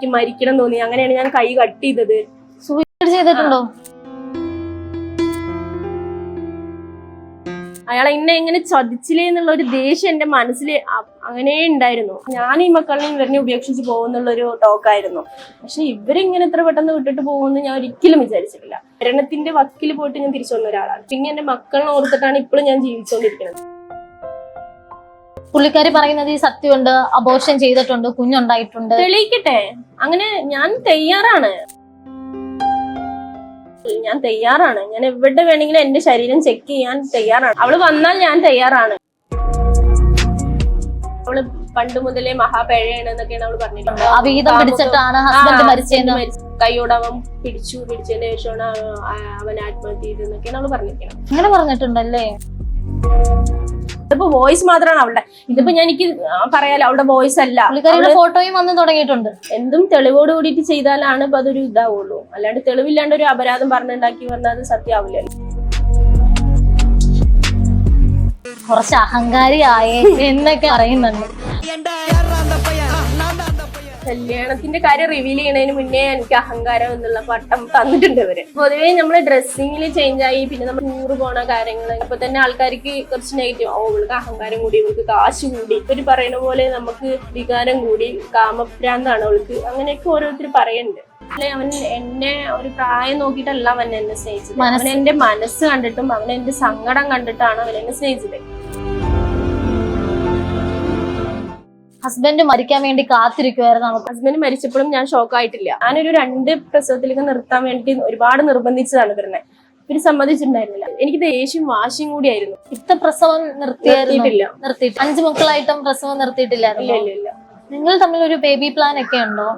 എനിക്ക് മരിക്കണം തോന്നി. അങ്ങനെയാണ് ഞാൻ കൈ കട്ട് ചെയ്തത്. സൂയിസൈഡ് ചെയ്തിട്ടുണ്ടോ? അയാൾ എന്നെ എങ്ങനെ ചതിച്ചില്ലേ എന്നുള്ള ഒരു ദേഷ്യം എന്റെ മനസ്സിൽ അങ്ങനെ ഉണ്ടായിരുന്നു. ഞാൻ ഈ മക്കളെയും ഇവരിനെ ഉപേക്ഷിച്ച് പോകുന്നുള്ളൊരു ടോക്കായിരുന്നു. പക്ഷെ ഇവരിങ്ങനെ എത്ര പെട്ടെന്ന് വിട്ടിട്ട് പോകുമെന്ന് ഞാൻ ഒരിക്കലും വിചാരിച്ചിട്ടില്ല. മരണത്തിന്റെ വക്കിൽ പോയിട്ട് ഞാൻ തിരിച്ചു വന്ന ഒരാളാണ്. പിന്നെ എന്റെ മക്കളെ ഓർത്തിട്ടാണ് ഇപ്പോഴും ഞാൻ ജീവിച്ചുകൊണ്ടിരിക്കുന്നത്. പുള്ളിക്കാരി പറയുന്നത് ഈ സത്യമുണ്ട്, അബോർഷൻ ചെയ്തിട്ടുണ്ട്, കുഞ്ഞുണ്ടായിട്ടുണ്ട്. തെളിയിക്കട്ടെ, അങ്ങനെ ഞാൻ തയ്യാറാണ്. ഞാൻ എവിടെ വേണമെങ്കിലും എന്റെ ശരീരം ചെക്ക് ചെയ്യാൻ തയ്യാറാണ്. അവള് വന്നാൽ ഞാൻ തയ്യാറാണ്. അവള് പണ്ട് മുതലേ മഹാപേഴയാണ് എന്നൊക്കെയാണ് അവള് പറഞ്ഞിട്ടുണ്ട്. അവീതം പിടിച്ചിട്ടാണ് ഹസ്ബൻഡ് മരിച്ചതെന്ന്. കൈയോട് അവൻ പിടിച്ചതിന് ശേഷമാണ് അവൻ ആത്മഹത്യ ചെയ്തെന്നൊക്കെയാണ് അവള് പറഞ്ഞിരിക്കണം. അങ്ങനെ പറഞ്ഞിട്ടുണ്ടല്ലേ? ഇതിപ്പോ വോയിസ് മാത്രമാണ് അവളുടെ. ഇതിപ്പോ എനിക്ക് പറയാലോ അവളുടെ വോയിസ് അല്ല. പുള്ളിക്കാരിയുടെ ഫോട്ടോയും വന്ന് തുടങ്ങിയിട്ടുണ്ട്. എന്തും തെളിവോട് കൂടിയിട്ട് ചെയ്താലാണ് ഇപ്പൊ അതൊരു ഇതാവുള്ളൂ. അല്ലാണ്ട് തെളിവില്ലാണ്ട് ഒരു അപരാധം പറഞ്ഞുണ്ടാക്കി പറഞ്ഞാൽ അത് സത്യമാവില്ലല്ലോ. കുറച്ച് അഹങ്കാരിയായേ എന്നൊക്കെ അറിയുന്നുണ്ട്. കല്യാണത്തിന്റെ കാര്യം റിവീൽ ചെയ്യണതിന് മുന്നേ എനിക്ക് അഹങ്കാരം എന്നുള്ള പട്ടം തന്നിട്ടുണ്ട് ഇവര്. പൊതുവേ നമ്മള് ഡ്രസ്സിങ്ങിൽ ചേഞ്ച് ആയി, പിന്നെ നമ്മൾ ടൂറ് പോണ കാര്യങ്ങൾ ഇപ്പൊ തന്നെ ആൾക്കാർക്ക് കുറച്ച് നെഗറ്റീവ്. ഇവൾക്ക് അഹങ്കാരം കൂടി, ഇവൾക്ക് കാശ് കൂടി, ഇവര് പറയുന്ന പോലെ നമുക്ക് വികാരം കൂടി, കാമഭ്രാന്താണ് അവൾക്ക്, അങ്ങനെയൊക്കെ ഓരോരുത്തർ പറയുന്നുണ്ട്. അവൻ എന്നെ ഒരു പ്രായം നോക്കിയിട്ടല്ല അവൻ എന്നെ സ്നേഹിച്ചത്. അവൻ എന്റെ മനസ്സ് കണ്ടിട്ടും അവൻ എന്റെ സങ്കടം കണ്ടിട്ടാണ് അവൻ എന്നെ സ്നേഹിച്ചത്. ഹസ്ബൻഡ് മരിക്കാൻ വേണ്ടി കാത്തിരിക്കുവായിരുന്നു. ഹസ്ബൻഡ് മരിച്ചപ്പോഴും ഞാൻ ഷോക്കായിട്ടില്ല. ഞാനൊരു 2 പ്രസവത്തിലേക്ക് നിർത്താൻ വേണ്ടി ഒരുപാട് നിർബന്ധിച്ചതാണ് ഇവര് സമ്മതിച്ചിട്ടുണ്ടായിരുന്നില്ല. എനിക്ക് ദേഷ്യം വാശിയും കൂടിയായിരുന്നു. ഇത്ത പ്രസവം നിർത്തിയിട്ടില്ല. 5 മക്കളായിട്ടും പ്രസവം നിർത്തിയിട്ടില്ലായിരുന്നു. ഇല്ല. നിങ്ങൾ തമ്മിൽ ഒരു ബേബി പ്ലാൻ ഒക്കെ ഉണ്ടോ?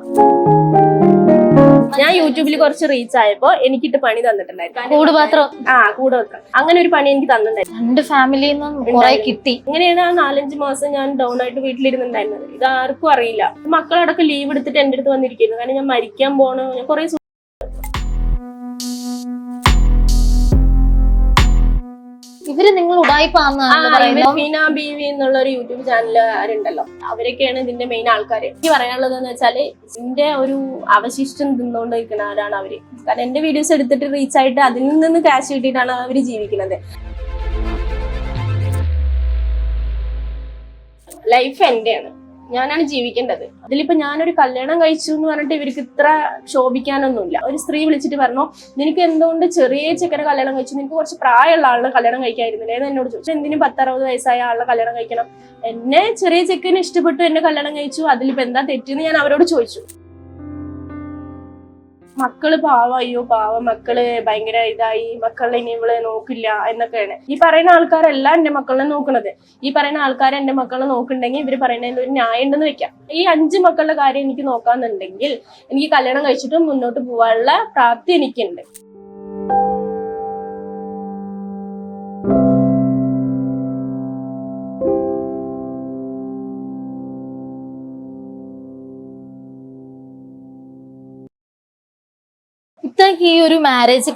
ഞാൻ യൂട്യൂബിൽ കുറച്ച് റീച്ച് ആയപ്പോ എനിക്കിട്ട് പണി തന്നിട്ടുണ്ടായിരുന്നു. കൂടുപാത്രം. കൂടപാത്രം. അങ്ങനെ ഒരു പണി എനിക്ക് തന്നിട്ടുണ്ടായിരുന്നു. 2 ഫാമിലിയിൽ നിന്നും കുറെ കിട്ടി. അങ്ങനെയാണ് ആ 4-5 മാസം ഞാൻ ഡൗൺ ആയിട്ട് വീട്ടിലിരുന്നുണ്ടായിരുന്നത്. ഇത് ആർക്കും അറിയില്ല. മക്കളടക്കം ലീവ് എടുത്തിട്ട് എന്റെ അടുത്ത് വന്നിരിക്കുന്നു. കാരണം ഞാൻ മരിക്കാൻ പോണു. ഞാൻ കുറെ ഇവര് നിങ്ങൾ മീന ബീവി എന്നുള്ള ഒരു യൂട്യൂബ് ചാനൽ ആരുണ്ടല്ലോ, അവരൊക്കെയാണ് ഇതിന്റെ മെയിൻ ആൾക്കാര്. എനിക്ക് പറയാനുള്ളത് എന്ന് വെച്ചാല് ഇതിന്റെ ഒരു അവശിഷ്ടം തിന്നുകൊണ്ടിരിക്കുന്നവരാണ് അവര്. കാരണം എന്റെ വീഡിയോസ് എടുത്തിട്ട് റീച്ച് ആയിട്ട് അതിൽ നിന്ന് ക്യാഷ് കിട്ടിയിട്ടാണ് അവര് ജീവിക്കുന്നത്. ലൈഫ് എന്റെയാണ്, ഞാനാണ് ജീവിക്കേണ്ടത്. അതിലിപ്പോ ഞാനൊരു കല്യാണം കഴിച്ചു എന്ന് പറഞ്ഞിട്ട് ഇവർക്ക് ഇത്ര ക്ഷോഭിക്കാനൊന്നുമില്ല. ഒരു സ്ത്രീ വിളിച്ചിട്ട് പറഞ്ഞു, നിനക്ക് എന്തുകൊണ്ട് ചെറിയ ചെക്കനെ കല്യാണം കഴിച്ചു, നിനക്ക് കുറച്ച് പ്രായമുള്ള ആളുടെ കല്യാണം കഴിക്കായിരുന്നില്ലേ എന്ന് എന്നോട് ചോദിച്ചു. എന്തിനും 10-60 വയസ്സായ ആളുടെ കല്യാണം കഴിക്കണം? എന്നെ ചെറിയ ചെക്കനെ ഇഷ്ടപ്പെട്ടു എന്നെ കല്യാണം കഴിച്ചു, അതിലിപ്പോ എന്താ തെറ്റെന്ന് ഞാൻ അവരോട് ചോദിച്ചു. മക്കള് പാവം, അയ്യോ പാവം മക്കള് ഭയങ്കര ഇതായി, മക്കളെ ഇനി ഇവളെ നോക്കില്ല എന്നൊക്കെയാണ് ഈ പറയുന്ന ആൾക്കാരെല്ലാം എന്റെ മക്കളെ നോക്കണത്. ഈ പറയുന്ന ആൾക്കാർ എന്റെ മക്കളെ നോക്കുന്നുണ്ടെങ്കിൽ ഇവര് പറയുന്നതിൽ ഒരു ന്യായം ഉണ്ടെന്ന് വെക്കാം. ഈ 5 മക്കളുടെ കാര്യം എനിക്ക് നോക്കാന്നുണ്ടെങ്കിൽ എനിക്ക് കല്യാണം കഴിച്ചിട്ട് മുന്നോട്ട് പോകാനുള്ള പ്രാപ്തി എനിക്കുണ്ട്. ഇത്രയ്ക്ക് ഈ ഒരു മാരേജ്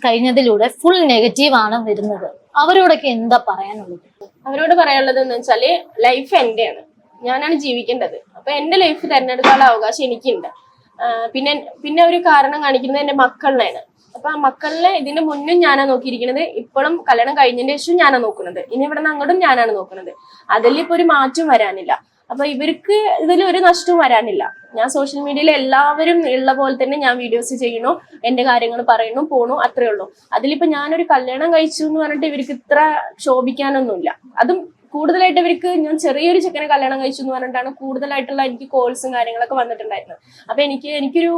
കഴിഞ്ഞതിലൂടെ ഫുൾ നെഗറ്റീവ് ആണ് വരുന്നത്. അവരോടൊക്കെ എന്താ പറയാനുള്ളത്? അവരോട് പറയാനുള്ളത് എന്ന് വെച്ചാല് ലൈഫ് എന്റെയാണ്, ഞാനാണ് ജീവിക്കേണ്ടത്. അപ്പൊ എന്റെ ലൈഫ് തിരഞ്ഞെടുക്കാനുള്ള അവകാശം എനിക്കുണ്ട്. പിന്നെ ഒരു കാരണം കാണിക്കുന്നത് എന്റെ മക്കളിലാണ്. അപ്പൊ ആ മക്കളിനെ ഇതിന്റെ മുന്നും ഞാനാ നോക്കിയിരിക്കുന്നത്, ഇപ്പോഴും കല്യാണം കഴിഞ്ഞതിന് ശേഷം ഞാനാ നോക്കുന്നത്, ഇനി ഇവിടെ നിന്ന് അങ്ങോട്ടും ഞാനാണ് നോക്കുന്നത്. അതിലിപ്പോ ഒരു മാറ്റം വരാനില്ല. അപ്പൊ ഇവർക്ക് ഇതിൽ ഒരു നഷ്ടവും വരാനില്ല. ഞാൻ സോഷ്യൽ മീഡിയയിൽ എല്ലാവരും ഉള്ള പോലെ തന്നെ ഞാൻ വീഡിയോസ് ചെയ്യണു, എന്റെ കാര്യങ്ങൾ പറയണു, പോണു, അത്രേ ഉള്ളൂ. അതിലിപ്പോ ഞാനൊരു കല്യാണം കഴിച്ചു എന്ന് പറഞ്ഞിട്ട് ഇവർക്ക് ഇത്ര ക്ഷോഭിക്കാനൊന്നുമില്ല. അതും കൂടുതലായിട്ട് ഇവർക്ക് ഞാൻ ചെറിയൊരു ചെക്കനെ കല്യാണം കഴിച്ചു എന്ന് പറഞ്ഞിട്ടാണ് കൂടുതലായിട്ടുള്ള എനിക്ക് കോൾസും കാര്യങ്ങളൊക്കെ വന്നിട്ടുണ്ടായിരുന്നത്. അപ്പൊ എനിക്കൊരു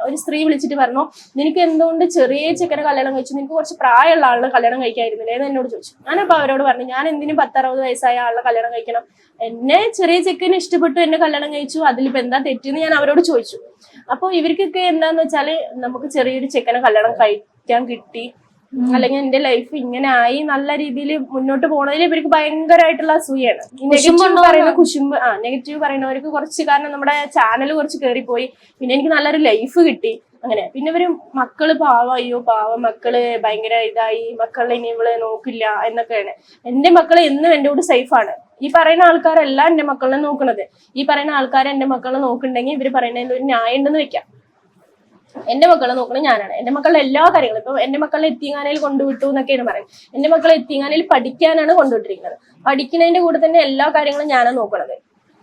ഒരു സ്ത്രീ വിളിച്ചിട്ട് പറഞ്ഞു, നിനക്ക് എന്തുകൊണ്ട് ചെറിയ ചെക്കനെ കല്യാണം കഴിച്ചു, നിനക്ക് കുറച്ച് പ്രായമുള്ള ആളുടെ കല്യാണം കഴിക്കായിരുന്നില്ലേ എന്ന് എന്നോട് ചോദിച്ചു. ഞാനപ്പോ അവരോട് പറഞ്ഞു, ഞാൻ എന്തിനും 10-60 വയസ്സായ ആളുടെ കല്യാണം കഴിക്കണം? എന്നെ ചെറിയ ചെക്കനെ ഇഷ്ടപ്പെട്ടു എന്നെ കല്യാണം കഴിച്ചു, അതിലിപ്പോ എന്താ തെറ്റെന്ന് ഞാൻ അവരോട് ചോദിച്ചു. അപ്പൊ ഇവർക്കൊക്കെ എന്താന്ന് വെച്ചാല് നമുക്ക് ചെറിയൊരു ചെക്കനെ കല്യാണം കഴിക്കാൻ കിട്ടി, അല്ലെങ്കിൽ എന്റെ ലൈഫ് ഇങ്ങനെ ആയി, നല്ല രീതിയിൽ മുന്നോട്ട് പോണതിൽ ഇവർക്ക് ഭയങ്കരമായിട്ടുള്ള അസൂയാണ്. നെഗറ്റീവ് പറയുന്നവർക്ക് കുറച്ച്, കാരണം നമ്മുടെ ചാനൽ കുറച്ച് കയറിപ്പോയി, പിന്നെ എനിക്ക് നല്ലൊരു ലൈഫ് കിട്ടി, അങ്ങനെ. പിന്നെ ഇവര് മക്കള് പാവം, അയ്യോ പാവം മക്കള് ഭയങ്കര ഇതായി, മക്കളെ ഇനി ഇവളെ നോക്കില്ല എന്നൊക്കെയാണ്. എന്റെ മക്കള് എന്നും എന്റെ കൂടെ സേഫാണ്. ഈ പറയുന്ന ആൾക്കാരല്ല എന്റെ മക്കളെ നോക്കണത്. ഈ പറയുന്ന ആൾക്കാർ എന്റെ മക്കളെ നോക്കുന്നുണ്ടെങ്കിൽ ഇവര് പറയുന്നതിൽ ഒരു ന്യായം ഉണ്ടെന്ന് വെക്കാം. എന്റെ മക്കളെ നോക്കണത് ഞാനാണ്. എന്റെ മക്കളുടെ എല്ലാ കാര്യങ്ങളും ഇപ്പൊ എന്റെ മക്കളെ എത്തിങ്ങാനയിൽ കൊണ്ടുവിട്ടു എന്നൊക്കെയാണ് പറയുന്നത്. എന്റെ മക്കളെ എത്തിങ്ങാനയിൽ പഠിക്കാനാണ് കൊണ്ടുവിട്ടിരിക്കുന്നത്. പഠിക്കുന്നതിന്റെ കൂടെ തന്നെ എല്ലാ കാര്യങ്ങളും ഞാനാണ് നോക്കണത്.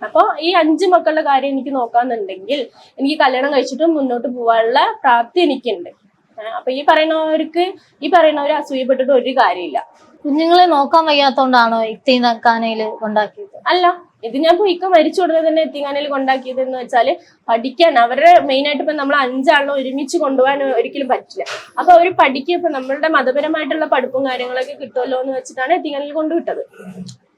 അപ്പൊ ഈ 5 മക്കളുടെ കാര്യം എനിക്ക് നോക്കാന്നുണ്ടെങ്കിൽ എനിക്ക് കല്യാണം കഴിച്ചിട്ട് മുന്നോട്ട് പോകാനുള്ള പ്രാപ്തി എനിക്കുണ്ട്. അപ്പൊ ഈ പറയുന്നവർ അസൂയപ്പെട്ടിട്ട് ഒരു കാര്യമില്ല. കുഞ്ഞുങ്ങളെ നോക്കാൻ വയ്യാത്തോണ്ടാണോ എത്തിങ്ങാനയില് കൊണ്ടാക്കിയത്? അല്ല, ഇത് ഞാൻ ഇക്ക മരിച്ചു കൊടുത്തത് തന്നെ എത്തിങ്ങാനയിൽ കൊണ്ടാക്കിയത് എന്ന് വെച്ചാല് പഠിക്കാൻ. അവരുടെ മെയിൻ ആയിട്ട് ഇപ്പൊ നമ്മൾ 5 ആളിനെ ഒരുമിച്ച് കൊണ്ടുപോകാൻ ഒരിക്കലും പറ്റില്ല. അപ്പൊ അവര് പഠിക്കുക, ഇപ്പൊ നമ്മളുടെ മതപരമായിട്ടുള്ള പഠിപ്പും കാര്യങ്ങളൊക്കെ കിട്ടുമല്ലോ എന്ന് വെച്ചിട്ടാണ് എത്തിങ്ങാനയിൽ കൊണ്ടുവിട്ടത്.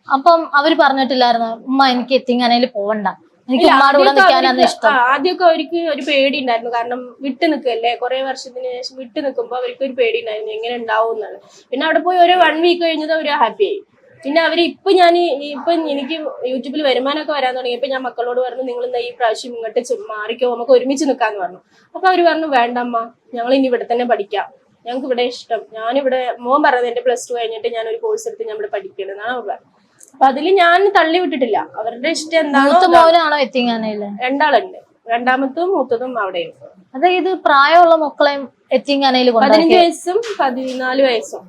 അപ്പം അവര് പറഞ്ഞിട്ടില്ലായിരുന്നു ഉമ്മ എനിക്ക് എത്തിങ്ങാനയിൽ പോവണ്ട, എനിക്ക് ഉമ്മാടെ കൂടെ നിൽക്കാനാണ് ഇഷ്ടം? ആദ്യമൊക്കെ അവർക്ക് ഒരു പേടി ഉണ്ടായിരുന്നു. കാരണം വിട്ടു നിൽക്കല്ലേ, കുറെ വർഷത്തിന് ശേഷം വിട്ടു നിൽക്കുമ്പോൾ അവർക്ക് ഒരു പേടി ഉണ്ടായിരുന്നു എങ്ങനെ ഉണ്ടാവും എന്നുള്ളത്. പിന്നെ അവിടെ പോയി ഒരു 1 വീക്ക് കഴിഞ്ഞത് അവര് ഹാപ്പി ആയി. പിന്നെ അവര് ഇപ്പൊ എനിക്ക് യൂട്യൂബിൽ വരുമാനമൊക്കെ വരാൻ തുടങ്ങിയപ്പോ ഞാൻ മക്കളോട് പറഞ്ഞു, നിങ്ങൾ എന്താ ഈ പ്രാവശ്യം ഇങ്ങോട്ട് മാറിക്കോ, നമുക്ക് ഒരുമിച്ച് നിൽക്കാന്ന് പറഞ്ഞു. അപ്പൊ അവര് പറഞ്ഞു വേണ്ടമ്മ, ഞങ്ങൾ ഇനി ഇവിടെ തന്നെ പഠിക്കാം, ഞങ്ങൾക്ക് ഇവിടെ ഇഷ്ടം. ഞാനിവിടെ മോൻ പറഞ്ഞത് എന്റെ +2 കഴിഞ്ഞിട്ട് ഞാൻ ഒരു കോഴ്സ് എടുത്ത് ഞാൻ ഇവിടെ പഠിക്കണം എന്നാണ് അവർ പറഞ്ഞത്. അപ്പൊ അതില് ഞാൻ തള്ളി വിട്ടിട്ടില്ല. അവരുടെ ഇഷ്ടം എന്താണോ എത്തിങ്ങാനയില് 2 ആളുണ്ട്. രണ്ടാമത്തും മൂത്തതും അവിടെയും. അതായത് പ്രായമുള്ള മക്കളെയും എത്തിങ്ങാനയിൽ 15 വയസ്സും 14 വയസ്സും.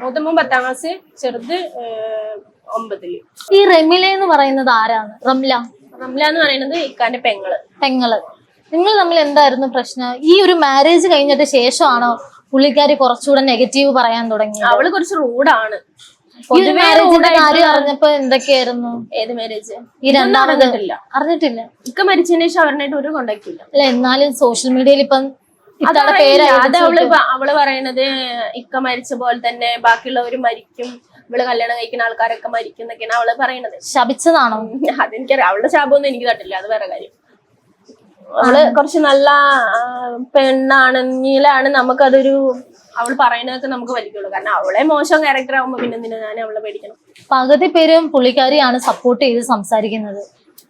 മൂത്തമ്മ 10ാം ക്ലാസ്, ചെറുത് 9ല്. ഈ റെമില എന്ന് പറയുന്നത് ആരാണ്? റംല എന്ന് പറയുന്നത് ഇക്കാന്റെ പെങ്ങള്. നിങ്ങൾ തമ്മിൽ എന്തായിരുന്നു പ്രശ്നം? ഈ ഒരു മാരേജ് കഴിഞ്ഞിട്ട് ശേഷമാണോ പുള്ളിക്കാരി കുറച്ചുകൂടെ നെഗറ്റീവ് പറയാൻ തുടങ്ങി? അവള് കുറച്ച് റൂഡാണ്. കാര്യം അറിഞ്ഞപ്പോ എന്തൊക്കെയായിരുന്നു? ഏത് മാരേജ്? ഈ അറിഞ്ഞിട്ടില്ല. ഇക്ക മരിച്ചതിന് ശേഷം അവരുമായിട്ട് ഒരു കോണ്ടാക്ട് ഇല്ല. അല്ല, എന്നാലും സോഷ്യൽ മീഡിയയിൽ ഇപ്പം അവള് പറയണത് ഇക്ക മരിച്ച പോലെ തന്നെ ബാക്കിയുള്ളവര് മരിക്കും, ഇവള് കല്യാണം കഴിക്കുന്ന ആൾക്കാരൊക്കെ മരിക്കും എന്നൊക്കെയാണ് അവള് പറയണത്. ശപിച്ചതാണോ? അതെനിക്കറിയാം. അവളുടെ ശാപമൊന്നും എനിക്ക് തട്ടില്ല, അത് വേറെ കാര്യം. അവള് കുറച്ച് നല്ല പെണ്ണാണെങ്കിലാണ് നമുക്കതൊരു അവള് പറയുന്നതൊക്കെ നമുക്ക് വലിക്കുള്ളൂ. കാരണം അവളെ മോശം ക്യാരക്ടർ ആകുമ്പോ പിന്നെ എന്തിനാ ഞാൻ അവളെ പേടിക്കണം? പകുതി പേരും പുള്ളിക്കാരിയാണ് സപ്പോർട്ട് ചെയ്ത് സംസാരിക്കുന്നത്.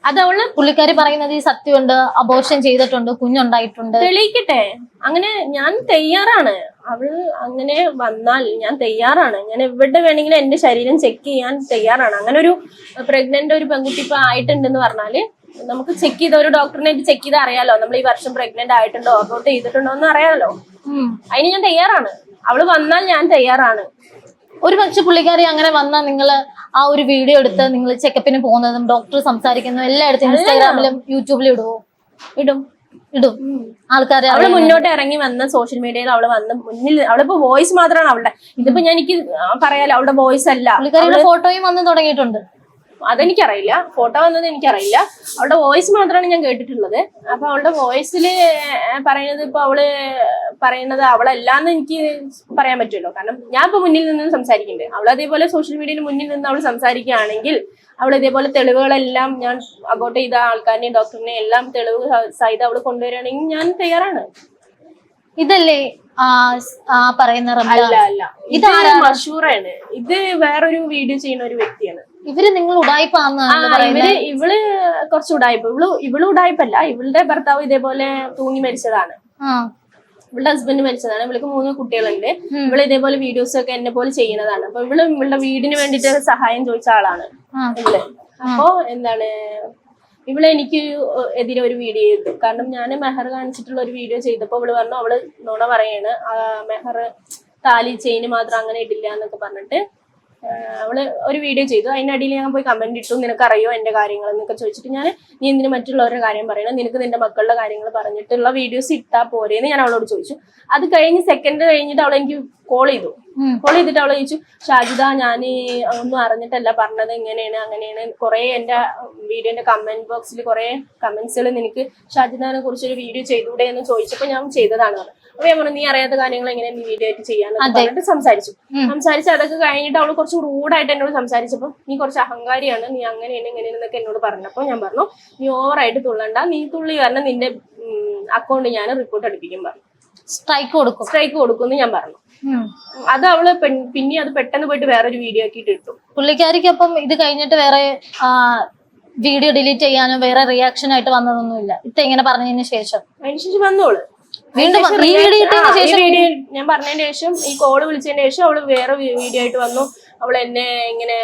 അത് പുള്ളിക്കാരി പറയുന്നത് ഈ സത്യമുണ്ട്, അബോർഷൻ ചെയ്തിട്ടുണ്ട്, കുഞ്ഞുണ്ടായിട്ടുണ്ട്. തെളിയിക്കട്ടെ, അങ്ങനെ ഞാൻ തയ്യാറാണ്. അവള് അങ്ങനെ വന്നാൽ ഞാൻ തയ്യാറാണ്. ഞാൻ എവിടെ വേണമെങ്കിലും എന്റെ ശരീരം ചെക്ക് ചെയ്യാൻ തയ്യാറാണ്. അങ്ങനെ ഒരു പ്രഗ്നന്റ് ഒരു പെൺകുട്ടി ഇപ്പൊ ആയിട്ടുണ്ടെന്ന് പറഞ്ഞാല് നമുക്ക് ചെക്ക് ചെയ്ത ഒരു ഡോക്ടറിനായിട്ട് ചെക്ക് ചെയ്ത് അറിയാലോ നമ്മൾ ഈ വർഷം പ്രഗ്നന്റ് ആയിട്ടുണ്ടോ അബോർട്ട് ചെയ്തിട്ടുണ്ടോ എന്ന് അറിയാലോ. അതിന് ഞാൻ തയ്യാറാണ്. അവള് വന്നാൽ ഞാൻ തയ്യാറാണ്. ഒരു പക്ഷെ പുള്ളിക്കാരി അങ്ങനെ വന്നാൽ നിങ്ങള് ആ ഒരു വീഡിയോ എടുത്ത് നിങ്ങൾ ചെക്കപ്പിന് പോകുന്നതും ഡോക്ടർ സംസാരിക്കുന്നതും എല്ലായിടത്തും ഇൻസ്റ്റാഗ്രാമിലും യൂട്യൂബിലും ഇടും ആൾക്കാരെ. അവള് മുന്നോട്ട് ഇറങ്ങി വന്ന സോഷ്യൽ മീഡിയയിൽ അവള് വന്ന് മുന്നിൽ അവളിപ്പോ വോയിസ് മാത്രമാണ് അവളുടെ. ഇതിപ്പോ എനിക്ക് പറയാലോ അവളുടെ വോയിസ് അല്ല. പുള്ളിക്കാരിയുടെ ഫോട്ടോയും വന്ന് തുടങ്ങിയിട്ടുണ്ട്. അതെനിക്കറിയില്ല, ഫോട്ടോ വന്നത് എനിക്കറിയില്ല. അവളുടെ വോയിസ് മാത്രമാണ് ഞാൻ കേട്ടിട്ടുള്ളത്. അപ്പൊ അവളുടെ വോയിസില് പറയുന്നത് ഇപ്പൊ അവള് പറയുന്നത് അവളല്ലാന്ന് എനിക്ക് പറയാൻ പറ്റുമല്ലോ. കാരണം ഞാൻ ഇപ്പൊ മുന്നിൽ നിന്ന് സംസാരിക്കുന്നുണ്ട്. അവൾ അതേപോലെ സോഷ്യൽ മീഡിയയിൽ മുന്നിൽ നിന്ന് അവൾ സംസാരിക്കുകയാണെങ്കിൽ അവൾ ഇതേപോലെ തെളിവുകളെല്ലാം ഞാൻ അബോർട്ട് ചെയ്ത ആൾക്കാരെയും ഡോക്ടറിനെയും എല്ലാം തെളിവ് സഹിതം അവള് കൊണ്ടുവരികയാണെങ്കിൽ ഞാൻ തയ്യാറാണ്. ഇതല്ലേ പറയുന്ന? അല്ല, ഇത് മഷൂറാണ്. ഇത് വേറൊരു വീഡിയോ ചെയ്യുന്ന ഒരു വ്യക്തിയാണ്. ഇവര് നിങ്ങൾ ഉടായ്പാന്ന്? ഇവള് കുറച്ച് ഉടായ്പ. ഇവള് ഉടായ്പല്ല, ഇവളുടെ ഭർത്താവ് ഇതേപോലെ തൂങ്ങി മരിച്ചതാണ്. ഇവളുടെ ഹസ്ബൻഡ് മരിച്ചതാണ്. ഇവൾക്ക് 3 കുട്ടികളുണ്ട്. ഇവള് ഇതേപോലെ വീഡിയോസ് ഒക്കെ എന്നെ പോലെ ചെയ്യുന്നതാണ്. അപ്പൊ ഇവളുടെ വീടിന് വേണ്ടിട്ട് സഹായം ചോദിച്ച ആളാണ് ഇവള്. അപ്പൊ എന്താണ് ഇവള് എനിക്ക് എതിരെ ഒരു വീഡിയോ ചെയ്തു. കാരണം ഞാൻ മെഹർ കാണിച്ചിട്ടുള്ള ഒരു വീഡിയോ ചെയ്തപ്പോ ഇവള് പറഞ്ഞു അവള് നുണ പറയാണ്, മെഹർ താലി ചെയിന് മാത്രം അങ്ങനെ ഇടില്ല എന്നൊക്കെ പറഞ്ഞിട്ട് അവള് ഒരു വീഡിയോ ചെയ്തു. അതിനടിയിൽ ഞാൻ പോയി കമന്റ് ഇട്ടു, നിനക്കറിയോ എന്റെ കാര്യങ്ങൾ എന്നൊക്കെ ചോദിച്ചിട്ട് ഞാൻ നീ എന്തിനു മറ്റുള്ളവരുടെ കാര്യം പറയണം, നിനക്ക് നിന്റെ മക്കളുടെ കാര്യങ്ങൾ പറഞ്ഞിട്ടുള്ള വീഡിയോസ് ഇട്ടാ പോരേന്ന് ഞാൻ അവളോട് ചോദിച്ചു. അത് കഴിഞ്ഞ് സെക്കൻഡ് കഴിഞ്ഞിട്ട് അവൾ എനിക്ക് കോൾ ചെയ്തിട്ട് അവള് ചോദിച്ചു, ഷാജിദ ഞാൻ ഒന്നും അറിഞ്ഞിട്ടല്ല പറഞ്ഞത്, ഇങ്ങനെയാണ് അങ്ങനെയാണ്. കുറെ എന്റെ വീഡിയോന്റെ കമന്റ് ബോക്സിൽ കുറെ കമന്റ്സുകൾ നിനക്ക് ഷാജിദാനെ കുറിച്ചൊരു വീഡിയോ ചെയ്തൂടെ എന്ന് ചോദിച്ചപ്പോ ഞാൻ ചെയ്തതാണ്. അപ്പൊ ഞാൻ പറഞ്ഞു നീ അറിയാത്ത കാര്യങ്ങൾ എങ്ങനെ നീ വീഡിയോ ആയിട്ട് ചെയ്യാന്ന് പറഞ്ഞിട്ട് സംസാരിച്ചു. അതൊക്കെ കഴിഞ്ഞിട്ട് അവള് കുറച്ച് റൂഡായിട്ട് എന്നോട് സംസാരിച്ചപ്പോ നീ കുറച്ച് അഹങ്കാരിയാണ്, നീ അങ്ങനെയാണ് ഇങ്ങനെയെന്നൊക്കെ എന്നോട് പറഞ്ഞപ്പോ ഞാൻ പറഞ്ഞു നീ ഓവറായിട്ട് തുള്ളണ്ട, നീ തുള്ളി കാരണം നിന്റെ അക്കൗണ്ട് ഞാൻ റിപ്പോർട്ട് അടുപ്പിക്കും പറഞ്ഞു. സ്ട്രൈക്ക് കൊടുക്കും ഞാൻ പറഞ്ഞു. അത് അവള് പിന്നെ അത് പെട്ടെന്ന് പോയിട്ട് വേറൊരു വീഡിയോ ആക്കിയിട്ട് ഇട്ടു. പുള്ളിക്കാരിക്ക് അപ്പം ഇത് കഴിഞ്ഞിട്ട് വേറെ വീഡിയോ ഡിലീറ്റ് ചെയ്യാനോ വേറെ റിയാക്ഷൻ ആയിട്ട് വന്നതൊന്നുമില്ല ഇത്ത ഇങ്ങനെ പറഞ്ഞതിന് ശേഷം? അതിനുശേഷം വന്നോള് വീണ്ടും ഞാൻ പറഞ്ഞതിന് ശേഷം ഈ കോള് വിളിച്ചതിന് ശേഷം അവള് വേറെ വീഡിയോ ആയിട്ട് വന്നു. അവൾ എന്നെ ഇങ്ങനെ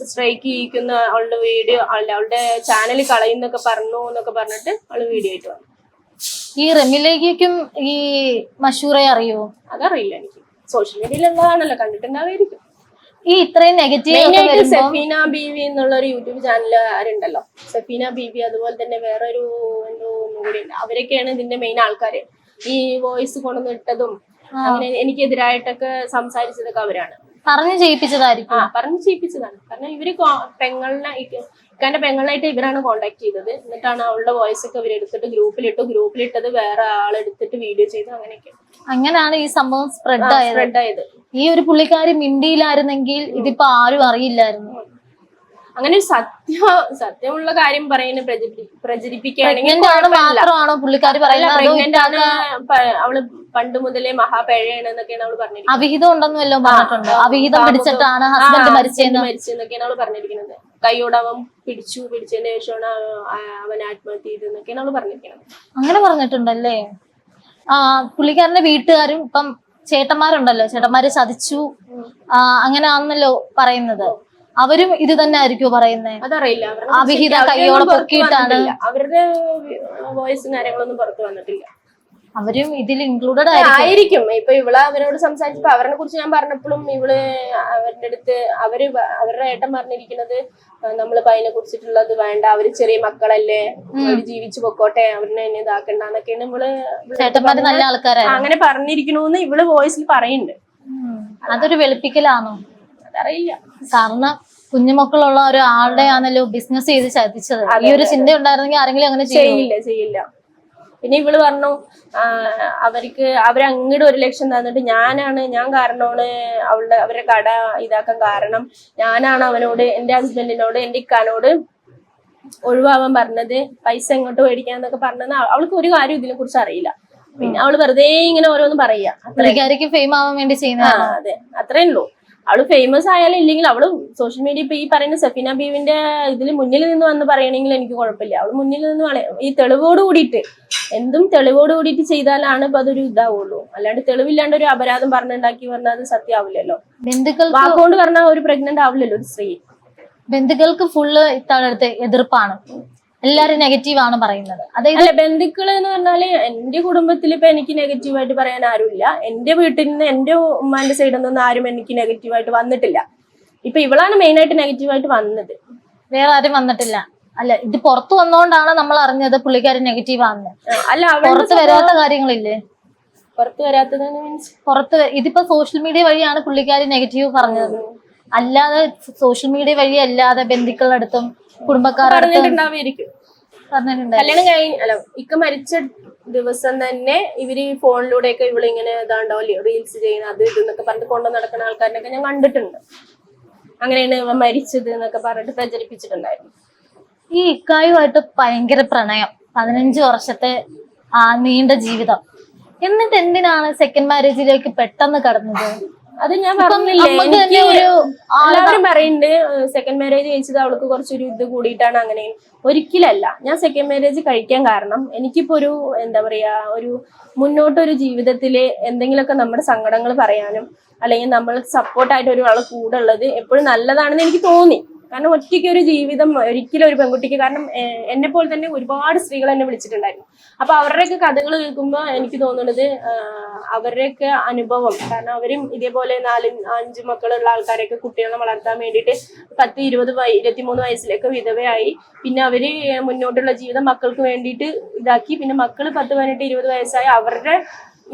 സ്ട്രൈക്ക് ചെയ്യിക്കുന്ന അവളുടെ വീഡിയോ അവളുടെ ചാനൽ കളയുന്നൊക്കെ പറഞ്ഞു എന്നൊക്കെ പറഞ്ഞിട്ട് അവള് വീഡിയോ ആയിട്ട് വന്നു. ഈ റെമിലേക്കും ഈ മഷൂറെ അറിയോ? അതറിയില്ല എനിക്ക്, സോഷ്യൽ മീഡിയയിലുള്ളതാണല്ലോ, കണ്ടിട്ടുണ്ടാവായിരിക്കും. ഈ ഇത്രയും നെഗറ്റീവ് സഫീന ബീവി എന്നുള്ള ഒരു യൂട്യൂബ് ചാനൽ ആരുണ്ടല്ലോ, സഫീന ബീവി, അതുപോലെ തന്നെ വേറൊരു ഒന്നും കൂടി ഉണ്ട്. അവരൊക്കെയാണ് ഇതിന്റെ മെയിൻ ആൾക്കാര്. ഈ വോയിസ് കൊണ്ടുവന്നിട്ടതും അങ്ങനെ എനിക്കെതിരായിട്ടൊക്കെ സംസാരിച്ചതൊക്കെ അവരാണ്. പറഞ്ഞു ചെയ്യിപ്പിച്ചതായിരിക്കും. പറഞ്ഞു ചെയ്യിപ്പിച്ചതാണ്. കാരണം ഇവര് ഇക്കാന്റെ പെങ്ങളിനായിട്ട് ഇവരാണ് കോണ്ടാക്ട് ചെയ്തത്. എന്നിട്ടാണ് അവളുടെ വോയിസ് ഒക്കെ ഇവരെടുത്തിട്ട് ഗ്രൂപ്പിലിട്ടത് വേറെ ആളെടുത്തിട്ട് വീഡിയോ ചെയ്തു. അങ്ങനെയാണ് ഈ സംഭവം സ്പ്രെഡ് ആയത്. ഈ ഒരു പുള്ളിക്കാരി മിണ്ടിയിലായിരുന്നെങ്കിൽ ഇതിപ്പോ ആരും അറിയില്ലായിരുന്നു. അങ്ങനെ സത്യമുള്ള കാര്യം പറയുന്നത് പ്രചരിപ്പിക്കുകയാണെങ്കിൽ മാത്രമാണോ പുള്ളിക്കാരി പറയുന്നത്? അവള് പണ്ട് മുതലേ മഹാപേഴയാണ് എന്നൊക്കെയാണ് അവള് പറഞ്ഞിരിക്കുന്നത്. അവിഹിതം ഉണ്ടെന്നല്ലോ പറഞ്ഞിട്ടുണ്ട്. അവിഹിതം പിടിച്ചിട്ടാണ് ഹസ്ബൻഡ് മരിച്ചെന്നൊക്കെയാണ് അവള് പറഞ്ഞിരിക്കുന്നത്. കൈയോട് അവൻ പിടിച്ചതിന് ശേഷമാണ് അവൻ ആത്മഹത്യ ചെയ്തെന്നൊക്കെയാണ് അവള് പറഞ്ഞിരിക്കുന്നത്. അങ്ങനെ പറഞ്ഞിട്ടുണ്ടല്ലേ? പുള്ളിക്കാരന്റെ വീട്ടുകാരും ഇപ്പം ചേട്ടന്മാരുണ്ടല്ലോ, ചേട്ടന്മാരെ ചതിച്ചു അങ്ങനെയാണെന്നല്ലോ പറയുന്നത്. അവരും ഇത് തന്നെ ആയിരിക്കുമോ പറയുന്നത്? അതറിയില്ല. അവിഹിത കൈയോടെ പൊക്കിയിട്ടാണ്. അവരുടെ വോയിസും കാര്യങ്ങളൊന്നും പുറത്തു വന്നിട്ടില്ല. അവരും ഇതിൽ ഇൻക്ലൂഡഡ് ആയിരിക്കും. ഇപ്പൊ ഇവള് അവരോട് സംസാരിച്ചപ്പോ അവരെ കുറിച്ച് ഞാൻ പറഞ്ഞപ്പോഴും ഇവള് അവരുടെ അടുത്ത് അവരുടെ ഏട്ടൻ പറഞ്ഞിരിക്കുന്നത് നമ്മളിപ്പോ അതിനെ കുറിച്ചിട്ടുള്ളത് വേണ്ട, അവര് ചെറിയ മക്കളല്ലേ, അവര് ജീവിച്ചു പൊക്കോട്ടെ, അവരിനെ ഇതാക്കണ്ടെന്നൊക്കെയാണ് ഇവള് ചേട്ടന്മാര് നല്ല ആൾക്കാരാണ് അങ്ങനെ പറഞ്ഞിരിക്കണോന്ന് ഇവള് വോയിസിൽ പറയുന്നുണ്ട്. അതൊരു വെളുപ്പിക്കലാണോ? അതറിയില്ല. കാരണം കുഞ്ഞുമക്കളുള്ള ഒരാളുടെ ആണല്ലോ ബിസിനസ് ചെയ്ത് ചതിച്ചത്. ഈ ഒരു ചിന്ത ഉണ്ടായിരുന്നെങ്കിൽ ആരെങ്കിലും അങ്ങനെ ചെയ്യില്ല. പിന്നെ ഇവള് പറഞ്ഞു അവരങ്ങോട്ട് 1 ലക്ഷം തന്നിട്ട് ഞാൻ കാരണമാണ് അവരുടെ കട ഇതാക്കാൻ കാരണം, ഞാനാണ് അവനോട്, എന്റെ ഹസ്ബൻഡിനോട്, എന്റെ ഇക്കാനോട് ഒഴിവാവാൻ പറഞ്ഞത്, പൈസ എങ്ങോട്ട് മേടിക്കാന്നൊക്കെ പറഞ്ഞത്. അവൾക്ക് ഒരു കാര്യം ഇതിനെ കുറിച്ച് അറിയില്ല. പിന്നെ അവള് വെറുതെ ഇങ്ങനെ ഓരോന്ന് പറയാ. ഫെയിം ആവാൻ വേണ്ടി ചെയ്യുന്ന. അതെ, അത്രേ ഉള്ളൂ. അവള് ഫേമസ് ആയാലും ഇല്ലെങ്കിൽ അവള് സോഷ്യൽ മീഡിയ ഇപ്പൊ ഈ പറയുന്ന സഫീന ബീവിന്റെ ഇതിൽ മുന്നിൽ നിന്ന് വന്ന് പറയണമെങ്കിൽ എനിക്ക് കുഴപ്പമില്ല. അവള് മുന്നിൽ നിന്ന് ഈ തെളിവോട് കൂടിയിട്ട് തെളിവോട് കൂടിയിട്ട് ചെയ്താലാണ് ഇപ്പൊ അതൊരു ഇതാവുള്ളൂ. അല്ലാണ്ട് തെളിവില്ലാണ്ട് ഒരു അപരാധം പറഞ്ഞുണ്ടാക്കി പറഞ്ഞാൽ അത് സത്യമാവില്ലല്ലോ. വാക്കുകൊണ്ട് പറഞ്ഞാൽ ഒരു പ്രഗ്നന്റ് ആവില്ലല്ലോ ഒരു സ്ത്രീ. ബന്ധുക്കൾക്ക് ഫുള്ള് ഇത്തരത്തെ എതിർപ്പാണ്, എല്ലാരും നെഗറ്റീവ് ആണ് പറയുന്നത്. അല്ല, ബന്ധുക്കൾ എന്ന് പറഞ്ഞാല് എന്റെ കുടുംബത്തിൽ ഇപ്പൊ എനിക്ക് നെഗറ്റീവായിട്ട് പറയാൻ ആരുമില്ല. എന്റെ വീട്ടിൽ നിന്ന് എന്റെ ഉമ്മാന്റെ സൈഡിൽ നിന്നൊന്നും ആരും എനിക്ക് നെഗറ്റീവായിട്ട് വന്നിട്ടില്ല. ഇപ്പൊ ഇവളാണ് മെയിൻ ആയിട്ട് നെഗറ്റീവായിട്ട് വന്നത്, വേറെ ആരും വന്നിട്ടില്ല. അല്ല, ഇത് പുറത്തു വന്നോണ്ടാണ് നമ്മൾ അറിഞ്ഞത് പുള്ളിക്കാരി നെഗറ്റീവ് ആണെന്ന്. അല്ല, പുറത്ത് വരാത്ത കാര്യങ്ങളില്ലേ? പുറത്ത് വരാത്തത് മീൻസ് ഇതിപ്പോ സോഷ്യൽ മീഡിയ വഴിയാണ് പുള്ളിക്കാരി നെഗറ്റീവ് പറഞ്ഞത്. അല്ലാതെ സോഷ്യൽ മീഡിയ വഴി അല്ലാതെ ബന്ധുക്കളുടെ അടുത്തും കുടുംബക്കാരുടെ പറഞ്ഞിട്ടുണ്ടാവായിരിക്കും. കല്യാണം ഇക്ക മരിച്ച ദിവസം തന്നെ ഇവര് ഫോണിലൂടെയൊക്കെ ഇവളിങ്ങനെ ഇതാണ്ടോ റീൽസ് ചെയ്യുന്ന അത് ഇതെന്നൊക്കെ പറഞ്ഞിട്ട് കൊണ്ടു നടക്കുന്ന ആൾക്കാരനൊക്കെ ഞാൻ കണ്ടിട്ടുണ്ട്. അങ്ങനെയാണ് ഇവ മരിച്ചത് എന്നൊക്കെ പറഞ്ഞിട്ട് പ്രചരിപ്പിച്ചിട്ടുണ്ടായിരുന്നു. ഈ ഇക്കായുമായിട്ട് ഭയങ്കര പ്രണയം, 15 വർഷത്തെ നീണ്ട ജീവിതം, എന്നിട്ട് എന്തിനാണ് സെക്കൻഡ് മാരേജിലേക്ക് പെട്ടെന്ന് കടന്നത്? അത് ഞാൻ പറഞ്ഞില്ലേ, എല്ലാവരും പറയുന്നുണ്ട് സെക്കൻഡ് മാരേജ് കഴിച്ചത് അവൾക്ക് കുറച്ചൊരു ഇത് കൂടിയിട്ടാണ്. അങ്ങനെ ഒരിക്കലല്ല. ഞാൻ സെക്കൻഡ് മാരേജ് കഴിക്കാൻ കാരണം എനിക്കിപ്പോ ഒരു എന്താ പറയാ, ഒരു മുന്നോട്ടൊരു ജീവിതത്തില് എന്തെങ്കിലുമൊക്കെ നമ്മുടെ സങ്കടങ്ങൾ പറയാനും അല്ലെങ്കിൽ നമ്മൾ സപ്പോർട്ടായിട്ട് ഒരാൾ കൂടെ ഉള്ളത് എപ്പോഴും നല്ലതാണെന്ന് എനിക്ക് തോന്നി. കാരണം ഒറ്റയ്ക്ക് ഒരു ജീവിതം ഒരിക്കലും ഒരു പെൺകുട്ടിക്ക്, കാരണം എന്നെ പോലെ തന്നെ ഒരുപാട് സ്ത്രീകൾ എന്നെ വിളിച്ചിട്ടുണ്ടായിരുന്നു. അപ്പൊ അവരുടെയൊക്കെ കഥകൾ കേൾക്കുമ്പോൾ എനിക്ക് തോന്നുന്നത് അവരുടെയൊക്കെ അനുഭവം, കാരണം അവരും ഇതേപോലെ 4-5 മക്കളുള്ള ആൾക്കാരൊക്കെ കുട്ടികളെ വളർത്താൻ വേണ്ടിയിട്ട് 10, 20, 23 വയസ്സിലൊക്കെ വിധവയായി. പിന്നെ അവര് മുന്നോട്ടുള്ള ജീവിതം മക്കൾക്ക് വേണ്ടിയിട്ട് ഇതാക്കി. പിന്നെ മക്കള് 10, 18, 20 വയസ്സായി അവരുടെ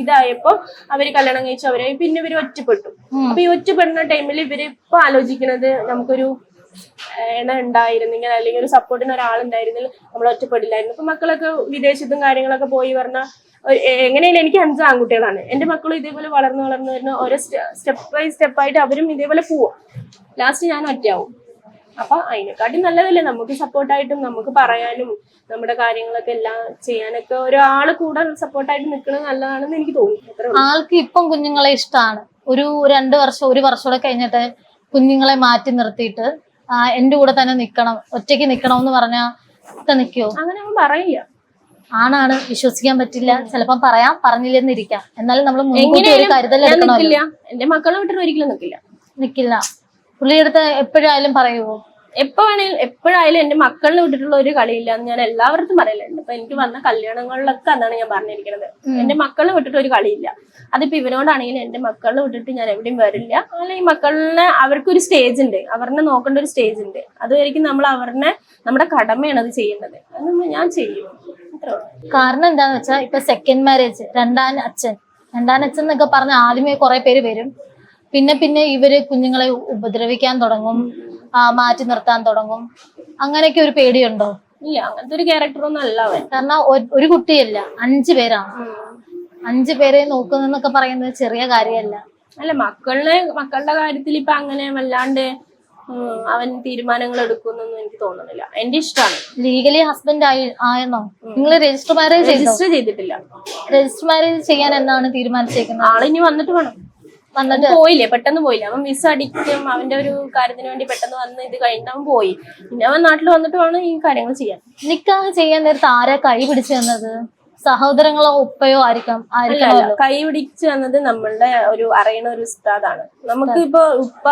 ഇതായപ്പോ അവര് കല്യാണം കഴിച്ചു അവരായി. പിന്നെ ഇവര് ഒറ്റപ്പെട്ടു. അപ്പൊ ഈ ഒറ്റപ്പെടുന്ന ടൈമിൽ ഇവര് ഇപ്പൊ ആലോചിക്കുന്നത് നമുക്കൊരു ഉണ്ടായിരുന്നെങ്കിൽ അല്ലെങ്കിൽ ഒരു സപ്പോർട്ടിന് ഒരാളുണ്ടായിരുന്നെങ്കിൽ നമ്മൾ ഒറ്റപ്പെടില്ലായിരുന്നു. ഇപ്പൊ മക്കളൊക്കെ വിദേശത്തും കാര്യങ്ങളൊക്കെ പോയി പറഞ്ഞാൽ എങ്ങനെയാലും എനിക്ക് 5 ആൺകുട്ടികളാണ്. എന്റെ മക്കളും ഇതേപോലെ വളർന്നു വരുന്ന ഓരോ സ്റ്റെപ്പ് ബൈ സ്റ്റെപ്പായിട്ട് അവരും ഇതേപോലെ പോവും. ലാസ്റ്റ് ഞാൻ ഒറ്റയാവും. അപ്പൊ അതിനെക്കാട്ടി നല്ലതല്ലേ നമുക്ക് സപ്പോർട്ടായിട്ടും നമുക്ക് പറയാനും നമ്മുടെ കാര്യങ്ങളൊക്കെ എല്ലാം ചെയ്യാനൊക്കെ ഒരാള് കൂടെ സപ്പോർട്ടായിട്ട് നിൽക്കുന്നത് നല്ലതാണെന്ന് എനിക്ക് തോന്നുന്നു. ആൾക്ക് ഇപ്പം കുഞ്ഞുങ്ങളെ ഇഷ്ടമാണ്. ഒരു 2 വർഷം 1 വർഷം കഴിഞ്ഞിട്ട് കുഞ്ഞുങ്ങളെ മാറ്റി നിർത്തിയിട്ട് എന്റെ കൂടെ തന്നെ നിക്കണം, ഒറ്റയ്ക്ക് നിക്കണം എന്ന് പറഞ്ഞാ നിൽക്കുവോ? അങ്ങനെ അവൻ പറയില്ല. ആണാണ്, വിശ്വസിക്കാൻ പറ്റില്ല. ചിലപ്പം പറയാം, പറഞ്ഞില്ലെന്നിരിക്കാം. എന്നാലും നമ്മൾ മുൻകൂട്ടി ഒരു കരുതൽ എടുക്കണമല്ലോ. എന്റെ മക്കളെ വിട്ടിട്ട് ഒരിക്കലും നിൽക്കില്ല. പുള്ളിയുടെ അടുത്ത് എപ്പോഴായാലും പറയുമോ? എപ്പോഴായാലും എന്റെ മക്കളിനെ വിട്ടിട്ടുള്ള ഒരു കളിയില്ല എന്ന് ഞാൻ എല്ലാവരുടെ പറയലുണ്ട്. ഇപ്പൊ എനിക്ക് വന്ന കല്യാണങ്ങളിലൊക്കെ അതാണ് ഞാൻ പറഞ്ഞിരിക്കുന്നത്. എന്റെ മക്കളിനെ വിട്ടിട്ട് ഒരു കളിയില്ല. അതിപ്പോ ഇവനോടാണെങ്കിലും എന്റെ മക്കളിനെ വിട്ടിട്ട് ഞാൻ എവിടെയും വരില്ല. അല്ലെങ്കിൽ ഈ മക്കളിനെ അവർക്കൊരു സ്റ്റേജ് ഉണ്ട്, അവരെ നോക്കേണ്ട ഒരു സ്റ്റേജ് ഉണ്ട്. അതുവരെയ്ക്കും നമ്മൾ നമ്മുടെ കടമയാണ് അത് ചെയ്യുന്നത്. അത് ഞാൻ ചെയ്യും. കാരണം എന്താന്ന് വെച്ചാൽ ഇപ്പൊ സെക്കൻഡ് മാരേജ്, രണ്ടാം അച്ഛൻ എന്നൊക്കെ പറഞ്ഞ ആദ്യമേ കുറെ പേര് വരും. പിന്നെ ഇവര് കുഞ്ഞുങ്ങളെ ഉപദ്രവിക്കാൻ തുടങ്ങും, മാറ്റി നിർത്താൻ തുടങ്ങും. അങ്ങനെയൊക്കെ ഒരു പേടിയുണ്ടോ? ഇല്ല, അങ്ങനത്തെ ഒരു ക്യാരക്ടറൊന്നും അല്ല അവൻ. കാരണം ഒരു കുട്ടിയല്ല, 5 പേരാണ്. 5 പേരെ നോക്കുന്നൊക്കെ പറയുന്നത് ചെറിയ കാര്യമല്ല. അല്ല, മക്കളുടെ കാര്യത്തിൽ ഇപ്പൊ അങ്ങനെ വല്ലാണ്ട് അവൻ തീരുമാനങ്ങൾ എടുക്കുന്നൊന്നും എനിക്ക് തോന്നുന്നില്ല. എന്റെ ഇഷ്ടമാണ്. ലീഗലി ഹസ്ബൻഡ് ആയെന്നോ? നിങ്ങൾ രജിസ്റ്റർ മാരേജ് ചെയ്തിട്ടില്ല. രജിസ്റ്റർ മാരേജ് ചെയ്യാൻ എന്നാണ് തീരുമാനിച്ചേക്കുന്നത്? ആളിനി വന്നിട്ട് വേണം. വന്നിട്ട് പോയില്ലേ, പെട്ടെന്ന് പോയില്ല. അവൻ വിസ അടിക്കും, അവന്റെ ഒരു കാര്യത്തിന് വേണ്ടി പെട്ടെന്ന് വന്ന് ഇത് കഴിഞ്ഞിട്ട് അവൻ പോയി. പിന്നെ അവൻ നാട്ടിൽ വന്നിട്ട് വേണം ഈ കാര്യങ്ങൾ ചെയ്യാൻ. നിക്കാഹ് ചെയ്യാൻ നേരത്ത് ആരാ കൈ പിടിച്ചു തന്നത്? സഹോദരങ്ങളോ ഉപ്പയോ ആയിരിക്കും? കൈ പിടിച്ചു തന്നത് നമ്മളുടെ ഒരു അറിയണ ഒരു ഉസ്താദാണ്. നമുക്ക് ഇപ്പൊ ഉപ്പ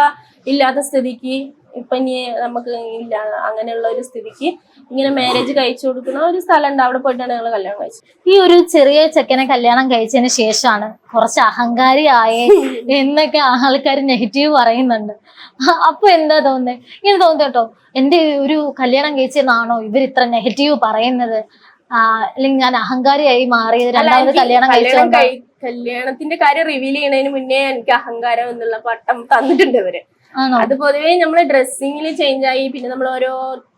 ഇല്ലാത്ത സ്ഥിതിക്ക്, ഇപ്പൊ ഇനി നമുക്ക് ഇല്ല അങ്ങനെയുള്ള ഒരു സ്ഥിതിക്ക് ഇങ്ങനെ മാരേജ് കഴിച്ചു കൊടുക്കുന്ന ഒരു സ്ഥലമുണ്ട്, അവിടെ പോയിട്ടാണ് ഞങ്ങൾ കല്യാണം കഴിച്ചത്. ഈ ഒരു ചെറിയ ചെക്കനെ കല്യാണം കഴിച്ചതിന് ശേഷമാണ് കുറച്ച് അഹങ്കാരിയായേ എന്നൊക്കെ ആൾക്കാർ നെഗറ്റീവ് പറയുന്നുണ്ട്. അപ്പൊ എന്താ തോന്നുന്നത്? ഇങ്ങനെ തോന്നുന്നു കേട്ടോ, എന്റെ ഒരു കല്യാണം കഴിച്ചതാണോ ഇവർ ഇത്ര നെഗറ്റീവ് പറയുന്നത്? അല്ലെങ്കിൽ ഞാൻ അഹങ്കാരിയായി മാറിയത് രണ്ടാമത് കല്യാണം കഴിച്ചോണ്ട്? കല്യാണത്തിന്റെ കാര്യം റിവീൽ ചെയ്യുന്നതിന് മുന്നേ എനിക്ക് അഹങ്കാരം എന്നുള്ള പട്ടം തന്നിട്ടുണ്ട് ഇവര്. അത് പൊതുവേ നമ്മള് ഡ്രസ്സിങ്ങിൽ ചേഞ്ച് ആയി, പിന്നെ നമ്മൾ ഓരോ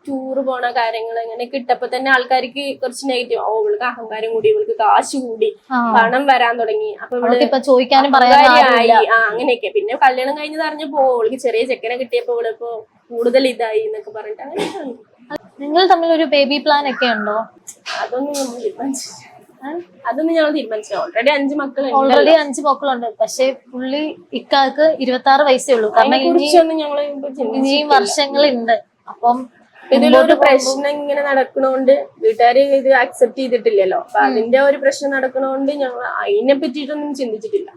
ടൂറ് പോണ കാര്യങ്ങൾ ഇങ്ങനെ കിട്ടപ്പോ തന്നെ ആൾക്കാർക്ക് കുറച്ച് നെഗറ്റീവ്. ഇവൾക്ക് അഹങ്കാരം കൂടി, ഇവൾക്ക് കാശ് കൂടി, പണം വരാൻ തുടങ്ങി, അപ്പൊ ഇവള് ചോദിക്കാനും അങ്ങനെയൊക്കെ. പിന്നെ കല്യാണം കഴിഞ്ഞത് അറിഞ്ഞപ്പോ ഇവൾക്ക് ചെറിയ ചെക്കനെ കിട്ടിയപ്പോ ഇവളിപ്പോ കൂടുതൽ ഇതായി എന്നൊക്കെ പറഞ്ഞിട്ട് അങ്ങനെ. നിങ്ങൾ തമ്മിൽ ഒരു ബേബി പ്ലാൻ ഒക്കെ ഉണ്ടോ? അതൊന്നും ഞങ്ങൾ തീരുമാനിച്ചു. ഓൾറെഡി 5 മക്കളുണ്ട്. പക്ഷെ പുള്ളി ഇക്കാക്ക് 26 വയസ്സേ ഉള്ളൂ. കാരണം ഇനിയും വർഷങ്ങളുണ്ട്. അപ്പം ഇതിലൊരു പ്രശ്നം ഇങ്ങനെ നടക്കണോണ്ട് വീട്ടുകാര് ഇത് അക്സെപ്റ്റ് ചെയ്തിട്ടില്ലല്ലോ. അപ്പൊ അതിന്റെ ഒരു പ്രശ്നം നടക്കണോണ്ട് ഞങ്ങൾ അതിനെ പറ്റിയിട്ടൊന്നും ചിന്തിച്ചിട്ടില്ല.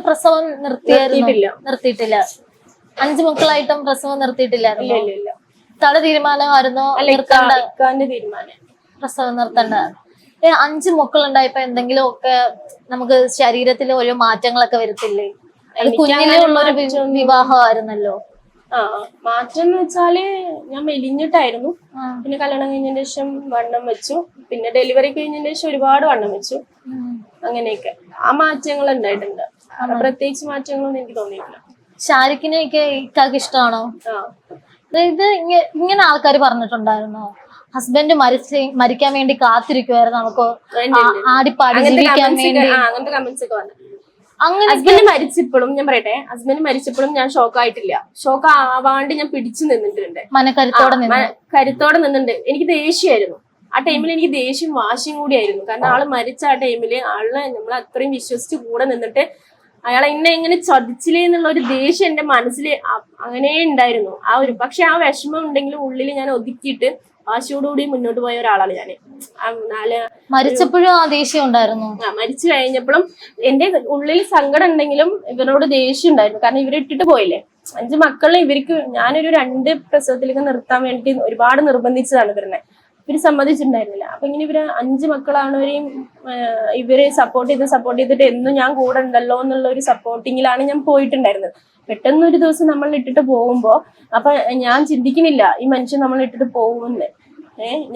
പ്രസവം നിർത്തിയിട്ടില്ല. 5 മക്കളായിട്ടും പ്രസവം നിർത്തിയിട്ടില്ലായിരുന്നു. ഇല്ല. തട തീരുമാനമായിരുന്നോ? തീരുമാനം പ്രസവം നിർത്തണ്ട. 5 മക്കളുണ്ടായപ്പോ എന്തെങ്കിലും ഒക്കെ നമുക്ക് ശരീരത്തിൽ ഓരോ മാറ്റങ്ങളൊക്കെ വരത്തില്ലേ? കുഞ്ഞിലേ ഉള്ളൊരു വിവാഹമായിരുന്നല്ലോ. മാറ്റം എന്ന് വെച്ചാല് ഞാൻ മെലിഞ്ഞിട്ടായിരുന്നു. പിന്നെ കല്യാണം കഴിഞ്ഞതിന് ശേഷം വണ്ണം വെച്ചു. പിന്നെ ഡെലിവറി കഴിഞ്ഞതിന് ശേഷം ഒരുപാട് വണ്ണം വെച്ചു. അങ്ങനെയൊക്കെ ആ മാറ്റങ്ങൾ ഉണ്ടായിട്ടുണ്ട്. പ്രത്യേകിച്ച് മാറ്റങ്ങളൊന്നും എനിക്ക് തോന്നിയിട്ടില്ല. ഷാരിഖിനെയൊക്കെ ഇക്കാക്ക് ഇഷ്ടമാണോ? ഇത് ഇങ്ങനെ ആൾക്കാർ പറഞ്ഞിട്ടുണ്ടായിരുന്നോ? ഹസ്ബൻഡ് മരിക്കാൻ വേണ്ടി കാത്തിരിക്കുവായിരുന്നു, നമുക്ക് ആടിപ്പാടി ജീവിക്കാൻ വേണ്ടി. അങ്ങനത്തെ കമന്റ്സ് ഒക്കെ വന്നു. ഹസ്ബൻഡ് മരിച്ചപ്പോഴും ഞാൻ പറയട്ടെ, ഹസ്ബൻഡ് മരിച്ചപ്പോഴും ഞാൻ ഷോക്ക് ആയിട്ടില്ല. ഷോക്ക് ആവാണ്ട് ഞാൻ പിടിച്ചു നിന്നിട്ടുണ്ട്, കരുത്തോടെ നിന്നിട്ടുണ്ട്. എനിക്ക് ദേഷ്യമായിരുന്നു ആ ടൈമിൽ. എനിക്ക് ദേഷ്യം വാശിയും കൂടിയായിരുന്നു. കാരണം ആള് മരിച്ച ആ ടൈമില് ആളെ നമ്മൾ അത്രയും വിശ്വസിച്ച് കൂടെ നിന്നിട്ട് അയാളെ എങ്ങനെ ചതിച്ചില്ലേ എന്നുള്ള ഒരു ദേഷ്യം എന്റെ മനസ്സിൽ അങ്ങനെ ഉണ്ടായിരുന്നു. പക്ഷെ ആ വിഷമം ഉണ്ടെങ്കിലും ഉള്ളിൽ ഞാൻ ഒതുക്കിയിട്ട് വാശിയോടുകൂടി മുന്നോട്ട് പോയ ഒരാളാണ് ഞാൻ. മരിച്ചപ്പോഴും ആ ദേഷ്യം ഉണ്ടായിരുന്നു. മരിച്ചു കഴിഞ്ഞപ്പോഴും എന്റെ ഉള്ളിൽ സങ്കടം ഉണ്ടെങ്കിലും ഇവരോട് ദേഷ്യം ഉണ്ടായിരുന്നു. കാരണം ഇവരെ ഇട്ടിട്ട് പോയില്ലേ. 5 മക്കളെ ഇവർക്ക് ഞാനൊരു 2 പ്രസവത്തിലേക്ക് നിർത്താൻ വേണ്ടി ഒരുപാട് നിർബന്ധിച്ചതാണ് ഇവരെ. ഇവര് സമ്മതിച്ചിട്ടുണ്ടായിരുന്നില്ല. അപ്പൊ ഇങ്ങനെ ഇവര് 5 മക്കളാണവരെയും ഇവരെ സപ്പോർട്ട് ചെയ്തിട്ട് എന്നും ഞാൻ കൂടെ ഉണ്ടല്ലോ എന്നുള്ള ഒരു സപ്പോർട്ടിങ്ങിലാണ് ഞാൻ പോയിട്ടുണ്ടായിരുന്നത്. പെട്ടെന്ന് ഒരു ദിവസം നമ്മൾ ഇട്ടിട്ട് പോകുമ്പോ അപ്പൊ ഞാൻ ചിന്തിക്കുന്നില്ല ഈ മനുഷ്യൻ നമ്മൾ ഇട്ടിട്ട് പോകുമെന്ന്.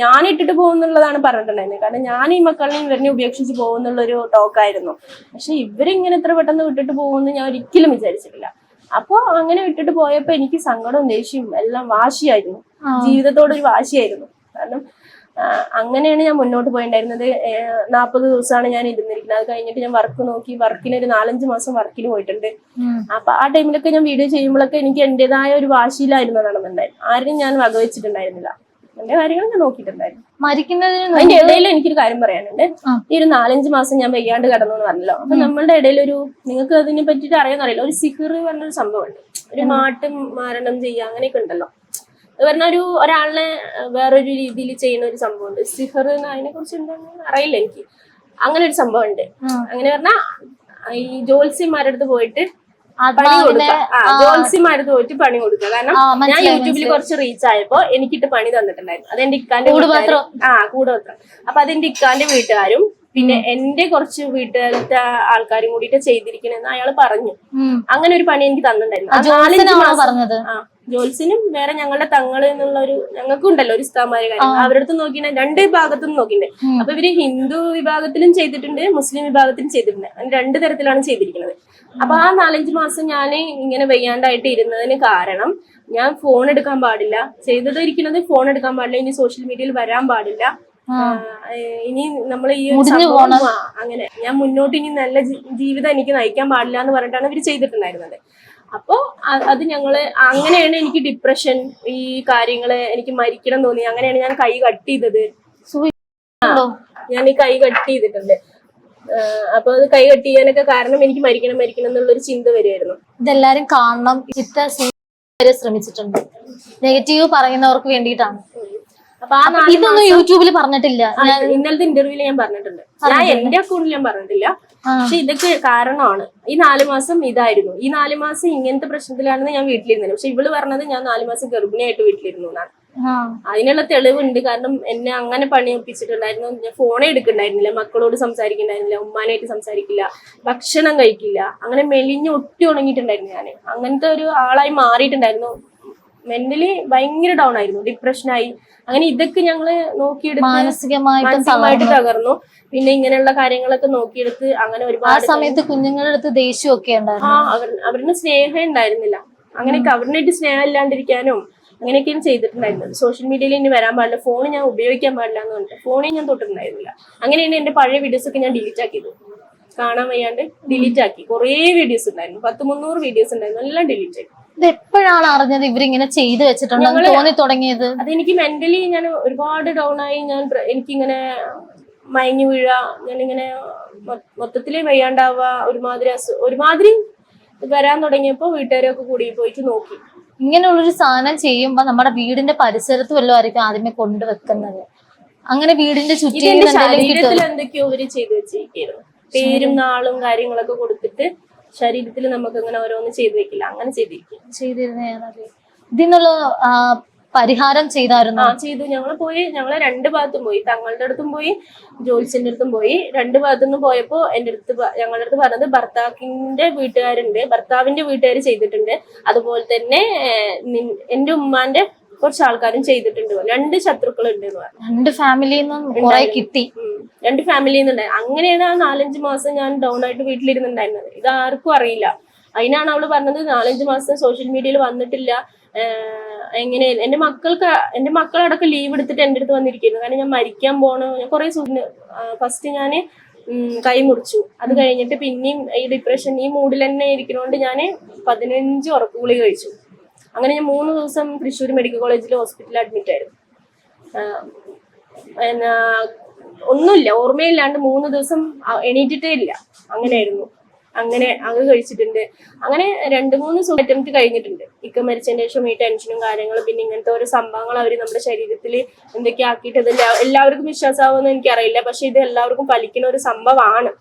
ഞാൻ ഇട്ടിട്ട് പോകുന്നുള്ളതാണ് പറഞ്ഞിട്ടുണ്ടായിരുന്നത്. കാരണം ഞാൻ ഈ മക്കളെയും ഇവരിനെ ഉപേക്ഷിച്ച് പോകുന്നുള്ളൊരു ടോക്കായിരുന്നു. പക്ഷെ ഇവരിങ്ങനെ ഇത്ര പെട്ടെന്ന് വിട്ടിട്ട് പോകുമെന്ന് ഞാൻ ഒരിക്കലും വിചാരിച്ചിട്ടില്ല. അപ്പൊ അങ്ങനെ വിട്ടിട്ട് പോയപ്പോ എനിക്ക് സങ്കടവും ദേഷ്യവും എല്ലാം വാശിയായിരുന്നു. ജീവിതത്തോടൊരു വാശിയായിരുന്നു. കാരണം അങ്ങനെയാണ് ഞാൻ മുന്നോട്ട് പോയിട്ടുണ്ടായിരുന്നത്. 40 ദിവസമാണ് ഞാൻ ഇരുന്നിരിക്കുന്നത്. അത് കഴിഞ്ഞിട്ട് ഞാൻ വർക്ക് നോക്കി. വർക്കിന് ഒരു 4-5 മാസം വർക്കിന് പോയിട്ടുണ്ട്. അപ്പൊ ആ ടൈമിലൊക്കെ ഞാൻ വീഡിയോ ചെയ്യുമ്പോഴൊക്കെ എനിക്ക് എന്റേതായ ഒരു വാശിയിലായിരുന്നു നടന്നിട്ടുണ്ടായിരുന്നു. ആരും ഞാൻ വകവെച്ചിട്ടുണ്ടായിരുന്നില്ല. എന്റെ കാര്യങ്ങൾ ഞാൻ നോക്കിയിട്ടുണ്ടായിരുന്നു. അതിന്റെ ഇടയിൽ എനിക്കൊരു കാര്യം പറയാനുണ്ട്. ഈ ഒരു 4-5 മാസം ഞാൻ വയ്യാണ്ട് കിടന്നു എന്ന് പറഞ്ഞല്ലോ. അപ്പൊ നമ്മളുടെ ഇടയിൽ നിങ്ങൾക്ക് അതിനെ പറ്റിയിട്ട് അറിയാന്നറിയില്ല, ഒരു സിഹിർ പറഞ്ഞൊരു സംഭവമുണ്ട്. ഒരു മാരണം ചെയ്യുക അങ്ങനെയൊക്കെ ഉണ്ടല്ലോ. അത് പറഞ്ഞ ഒരാളിനെ വേറൊരു രീതിയിൽ ചെയ്യുന്ന ഒരു സംഭവമുണ്ട്. സിഹർ അതിനെ കുറിച്ച് എന്താണെന്ന് അറിയില്ല എനിക്ക്. അങ്ങനെ ഒരു സംഭവം ഉണ്ട്. അങ്ങനെ പറഞ്ഞാൽ ഈ ജോത്സ്യന്മാരുടെ അടുത്ത് പോയിട്ട് പണി ആത്മാവിനെ കൊടുക്കുക, ജോത്സ്യമാര് തോറ്റ് പണി കൊടുക്കുക. കാരണം ഞാൻ മനസ്സിലായി, യൂട്യൂബിൽ കുറച്ച് റീച്ച് ആയപ്പോ എനിക്കിട്ട് പണി തന്നിട്ടുണ്ടായിരുന്നു. അതെന്റെ ഇക്കാന്റെ കൂടുപാത്രം. കൂടോത്രം. അപ്പൊ അതെന്റെ ഇക്കാന്റെ വീട്ടുകാരും പിന്നെ എന്റെ കുറച്ച് വീട്ടുകാരത്തെ ആൾക്കാരും കൂടിയിട്ട് ചെയ്തിരിക്കണെന്ന് അയാൾ പറഞ്ഞു. അങ്ങനെ ഒരു പണി എനിക്ക് തന്നിട്ടുണ്ടായിരുന്നു. പറഞ്ഞത് ജോത്സ്യനും വേറെ ഞങ്ങളുടെ തങ്ങള് എന്നുള്ള ഒരു ഞങ്ങൾക്കും ഉണ്ടല്ലോ ഒരു ഉസ്താദ്മാര് കാര്യം, അവരുടെ അടുത്ത് നോക്കിയിട്ട് രണ്ട് ഭാഗത്തും നോക്കിയിട്ടുണ്ട്. അപ്പൊ ഇവര് ഹിന്ദു വിഭാഗത്തിലും ചെയ്തിട്ടുണ്ട്, മുസ്ലിം വിഭാഗത്തിലും ചെയ്തിട്ടുണ്ട്. അങ്ങനെ 2 തരത്തിലാണ് ചെയ്തിരിക്കുന്നത്. അപ്പൊ ആ 4-5 മാസം ഞാൻ ഇങ്ങനെ വയ്യാണ്ടായിട്ട് ഇരുന്നതിന് കാരണം ഞാൻ ഫോൺ എടുക്കാൻ പാടില്ല, ചെയ്തതിരിക്കുന്നത് ഫോൺ എടുക്കാൻ പാടില്ല, ഇനി സോഷ്യൽ മീഡിയയിൽ വരാൻ പാടില്ല, ഇനി നമ്മൾ ഈ അങ്ങനെ ഞാൻ മുന്നോട്ട് ഇനി നല്ല ജീവിതം എനിക്ക് നയിക്കാൻ പാടില്ല എന്ന് പറഞ്ഞിട്ടാണ് ഇവര് ചെയ്തിട്ടുണ്ടായിരുന്നത്. അപ്പോ അത് ഞങ്ങള് അങ്ങനെയാണ് എനിക്ക് ഡിപ്രഷൻ, ഈ കാര്യങ്ങള് എനിക്ക് മരിക്കണം തോന്നി. അങ്ങനെയാണ് ഞാൻ കൈ കട്ട് ചെയ്തത്. ഞാൻ ഈ കൈ കട്ട് ചെയ്തിട്ടുണ്ട്. അപ്പൊ അത് കൈ കട്ട് ചെയ്യാനൊക്കെ കാരണം എനിക്ക് മരിക്കണം എന്നുള്ളൊരു ചിന്ത വരുമായിരുന്നു. ഇതെല്ലാരും കാണണം. ശ്രമിച്ചിട്ടുണ്ട്, നെഗറ്റീവ് പറയുന്നവർക്ക് വേണ്ടിയിട്ടാണ്. അപ്പൊ ഇതൊന്നും യൂട്യൂബിൽ പറഞ്ഞിട്ടില്ല. ഇന്നലത്തെ ഇന്റർവ്യൂല് ഞാൻ പറഞ്ഞിട്ടുണ്ട്. ഞാൻ എന്റെ അക്കൗണ്ടിൽ ഞാൻ പറഞ്ഞിട്ടില്ല, പക്ഷെ ഇതൊക്കെ കാരണമാണ്. ഈ 4 മാസം ഇതായിരുന്നു, ഈ 4 മാസം ഇങ്ങനത്തെ പ്രശ്നത്തിലാണെന്ന് ഞാൻ വീട്ടിലിരുന്നത്. പക്ഷെ ഇവള് പറഞ്ഞത് ഞാൻ 4 മാസം ഗർഭിണിയായിട്ട് വീട്ടിലിരുന്നു എന്നാണ്. അതിനുള്ള തെളിവുണ്ട്. കാരണം എന്നെ അങ്ങനെ പണി ഒപ്പിച്ചിട്ടുണ്ടായിരുന്നു. ഞാൻ ഫോണേ എടുക്കണ്ടായിരുന്നില്ല, മക്കളോട് സംസാരിക്കണ്ടായിരുന്നില്ല, ഉമ്മാനായിട്ട് സംസാരിക്കില്ല, ഭക്ഷണം കഴിക്കില്ല, അങ്ങനെ മെലിഞ്ഞ് ഒട്ടി ഉണങ്ങിയിട്ടുണ്ടായിരുന്നു. ഞാൻ അങ്ങനത്തെ ഒരു ആളായി മാറിയിട്ടുണ്ടായിരുന്നു. മെന്റലി ഭയങ്കര ഡൗൺ ആയിരുന്നു, ഡിപ്രഷനായി. അങ്ങനെ ഇതൊക്കെ ഞങ്ങള് നോക്കിയെടുത്ത് മാനസികമായിട്ട് തകർന്നു. പിന്നെ ഇങ്ങനെയുള്ള കാര്യങ്ങളൊക്കെ നോക്കിയെടുത്ത് അങ്ങനെ ഒരുപാട് സമയത്ത് കുഞ്ഞുങ്ങളുടെ അടുത്ത് ദേഷ്യമൊക്കെ അവരുടെ സ്നേഹം ഉണ്ടായിരുന്നില്ല. അങ്ങനെയൊക്കെ അവരിനായിട്ട് സ്നേഹം ഇല്ലാണ്ടിരിക്കാനും അങ്ങനെയൊക്കെയാണ് ചെയ്തിട്ടുണ്ടായിരുന്നത്. സോഷ്യൽ മീഡിയയിൽ ഇനി വരാൻ പാടില്ല, ഫോൺ ഞാൻ ഉപയോഗിക്കാൻ പാടില്ല എന്ന് പറഞ്ഞിട്ട് ഫോണിൽ ഞാൻ തൊട്ടിട്ടുണ്ടായിരുന്നില്ല. അങ്ങനെയാണ് എന്റെ പഴയ വീഡിയോസ് ഒക്കെ ഞാൻ ഡിലീറ്റ് ആക്കിയത്. കാണാൻ വയ്യാണ്ട് ഡിലീറ്റ് ആക്കി. കുറേ വീഡിയോസ് ഉണ്ടായിരുന്നു, 100-300 വീഡിയോസ് ഉണ്ടായിരുന്നു, എല്ലാം ഡിലീറ്റ് ആക്കി. ഇത് എപ്പോഴാണ് അറിഞ്ഞത് ഇവരിങ്ങനെ ചെയ്തു വെച്ചിട്ടുണ്ടെന്ന് തോന്നി തുടങ്ങിയത്? അതെനിക്ക് മെന്റലി ഞാൻ ഒരുപാട് ഡൗൺ ആയി. എനിക്കിങ്ങനെ മയങ്ങി വീഴ, ഞാനിങ്ങനെ മൊത്തത്തില് വയ്യാണ്ടാവുക, ഒരുമാതിരി വരാൻ തുടങ്ങിയപ്പോ വീട്ടുകാരൊക്കെ കൂടി പോയിട്ട് നോക്കി. ഇങ്ങനെയുള്ളൊരു സാധനം ചെയ്യുമ്പോ നമ്മുടെ വീടിന്റെ പരിസരത്ത് വല്ലതും ആയിരിക്കും ആദ്യമേ കൊണ്ടുവെക്കുന്നത്. അങ്ങനെ വീടിന്റെ ശരീരത്തിൽ എന്തൊക്കെയോ ഇവര് ചെയ്തു വെച്ചിരിക്കുന്നു. പേരും നാളും കാര്യങ്ങളൊക്കെ കൊടുത്തിട്ട് ശരീരത്തിൽ നമുക്ക് അങ്ങനെ ഓരോന്ന് ചെയ്തു വെക്കില്ല, അങ്ങനെ ചെയ്തിരുന്നേ. ഇതിനുള്ള പരിഹാരം ചെയ്തായിരുന്നു? ചെയ്തു. ഞങ്ങള് 2 ഭാഗത്തും പോയി, തങ്ങളുടെ അടുത്തും പോയി, ജോത്സ്യന്റെ അടുത്തും പോയി. 2 ഭാഗത്തുനിന്ന് പോയപ്പോ ഞങ്ങളുടെ അടുത്ത് പറഞ്ഞത് ഭർത്താവിന്റെ വീട്ടുകാരുണ്ട്, ഭർത്താവിന്റെ വീട്ടുകാർ ചെയ്തിട്ടുണ്ട്, അതുപോലെ തന്നെ എന്റെ ഉമ്മാന്റെ കുറച്ച് ആൾക്കാരും ചെയ്തിട്ടുണ്ട്. 2 ശത്രുക്കൾ ഉണ്ട് എന്ന് പറഞ്ഞു. 2 ഫാമിലിയിൽ നിന്നും കിട്ടി. 2 ഫാമിലിയിൽ നിന്നുണ്ടായി. അങ്ങനെയാണ് ആ 4-5 മാസം ഞാൻ ഡൗൺ ആയിട്ട് വീട്ടിലിരുന്നുണ്ടായിരുന്നത്. ഇത് ആർക്കും അറിയില്ല. അതിനാണ് അവള് പറഞ്ഞത് 4-5 മാസം സോഷ്യൽ മീഡിയയിൽ വന്നിട്ടില്ല. എങ്ങനെ എന്റെ മക്കളടക്കം ലീവ് എടുത്തിട്ട് എന്റെ അടുത്ത് വന്നിരിക്കുന്നു. കാരണം ഞാൻ മരിക്കാൻ പോണു. ഞാൻ കുറെ ഫസ്റ്റ് ഞാൻ കൈ മുറിച്ചു. അത് കഴിഞ്ഞിട്ട് പിന്നെയും ഈ ഡിപ്രഷൻ, ഈ മൂഡിൽ തന്നെ ഇരിക്കുന്നതുകൊണ്ട് ഞാൻ 15 ഉറക്കഗുളിക കഴിച്ചു. അങ്ങനെ ഞാൻ 3 ദിവസം തൃശ്ശൂർ മെഡിക്കൽ കോളേജിൽ ഹോസ്പിറ്റലിൽ അഡ്മിറ്റ് ആയിരുന്നു. ഒന്നുമില്ല, ഓർമ്മയില്ലാണ്ട് 3 ദിവസം എണീറ്റിട്ടേ ഇല്ല. അങ്ങനെയായിരുന്നു. അങ്ങനെ അത് കഴിച്ചിട്ടുണ്ട്. അങ്ങനെ 2-3 അറ്റംപ്റ്റ് കഴിഞ്ഞിട്ടുണ്ട്. ഇക്ക മരിച്ചതിന് ശേഷം ഈ ടെൻഷനും കാര്യങ്ങളും പിന്നെ ഇങ്ങനത്തെ ഓരോ സംഭവങ്ങൾ അവർ നമ്മുടെ ശരീരത്തിൽ എന്തൊക്കെ ആക്കിയിട്ട് എല്ലാവർക്കും വിശ്വാസമാവുമെന്ന് എനിക്കറിയില്ല. പക്ഷെ ഇത് എല്ലാവർക്കും ഫലിക്കുന്ന ഒരു സംഭവമാണ്.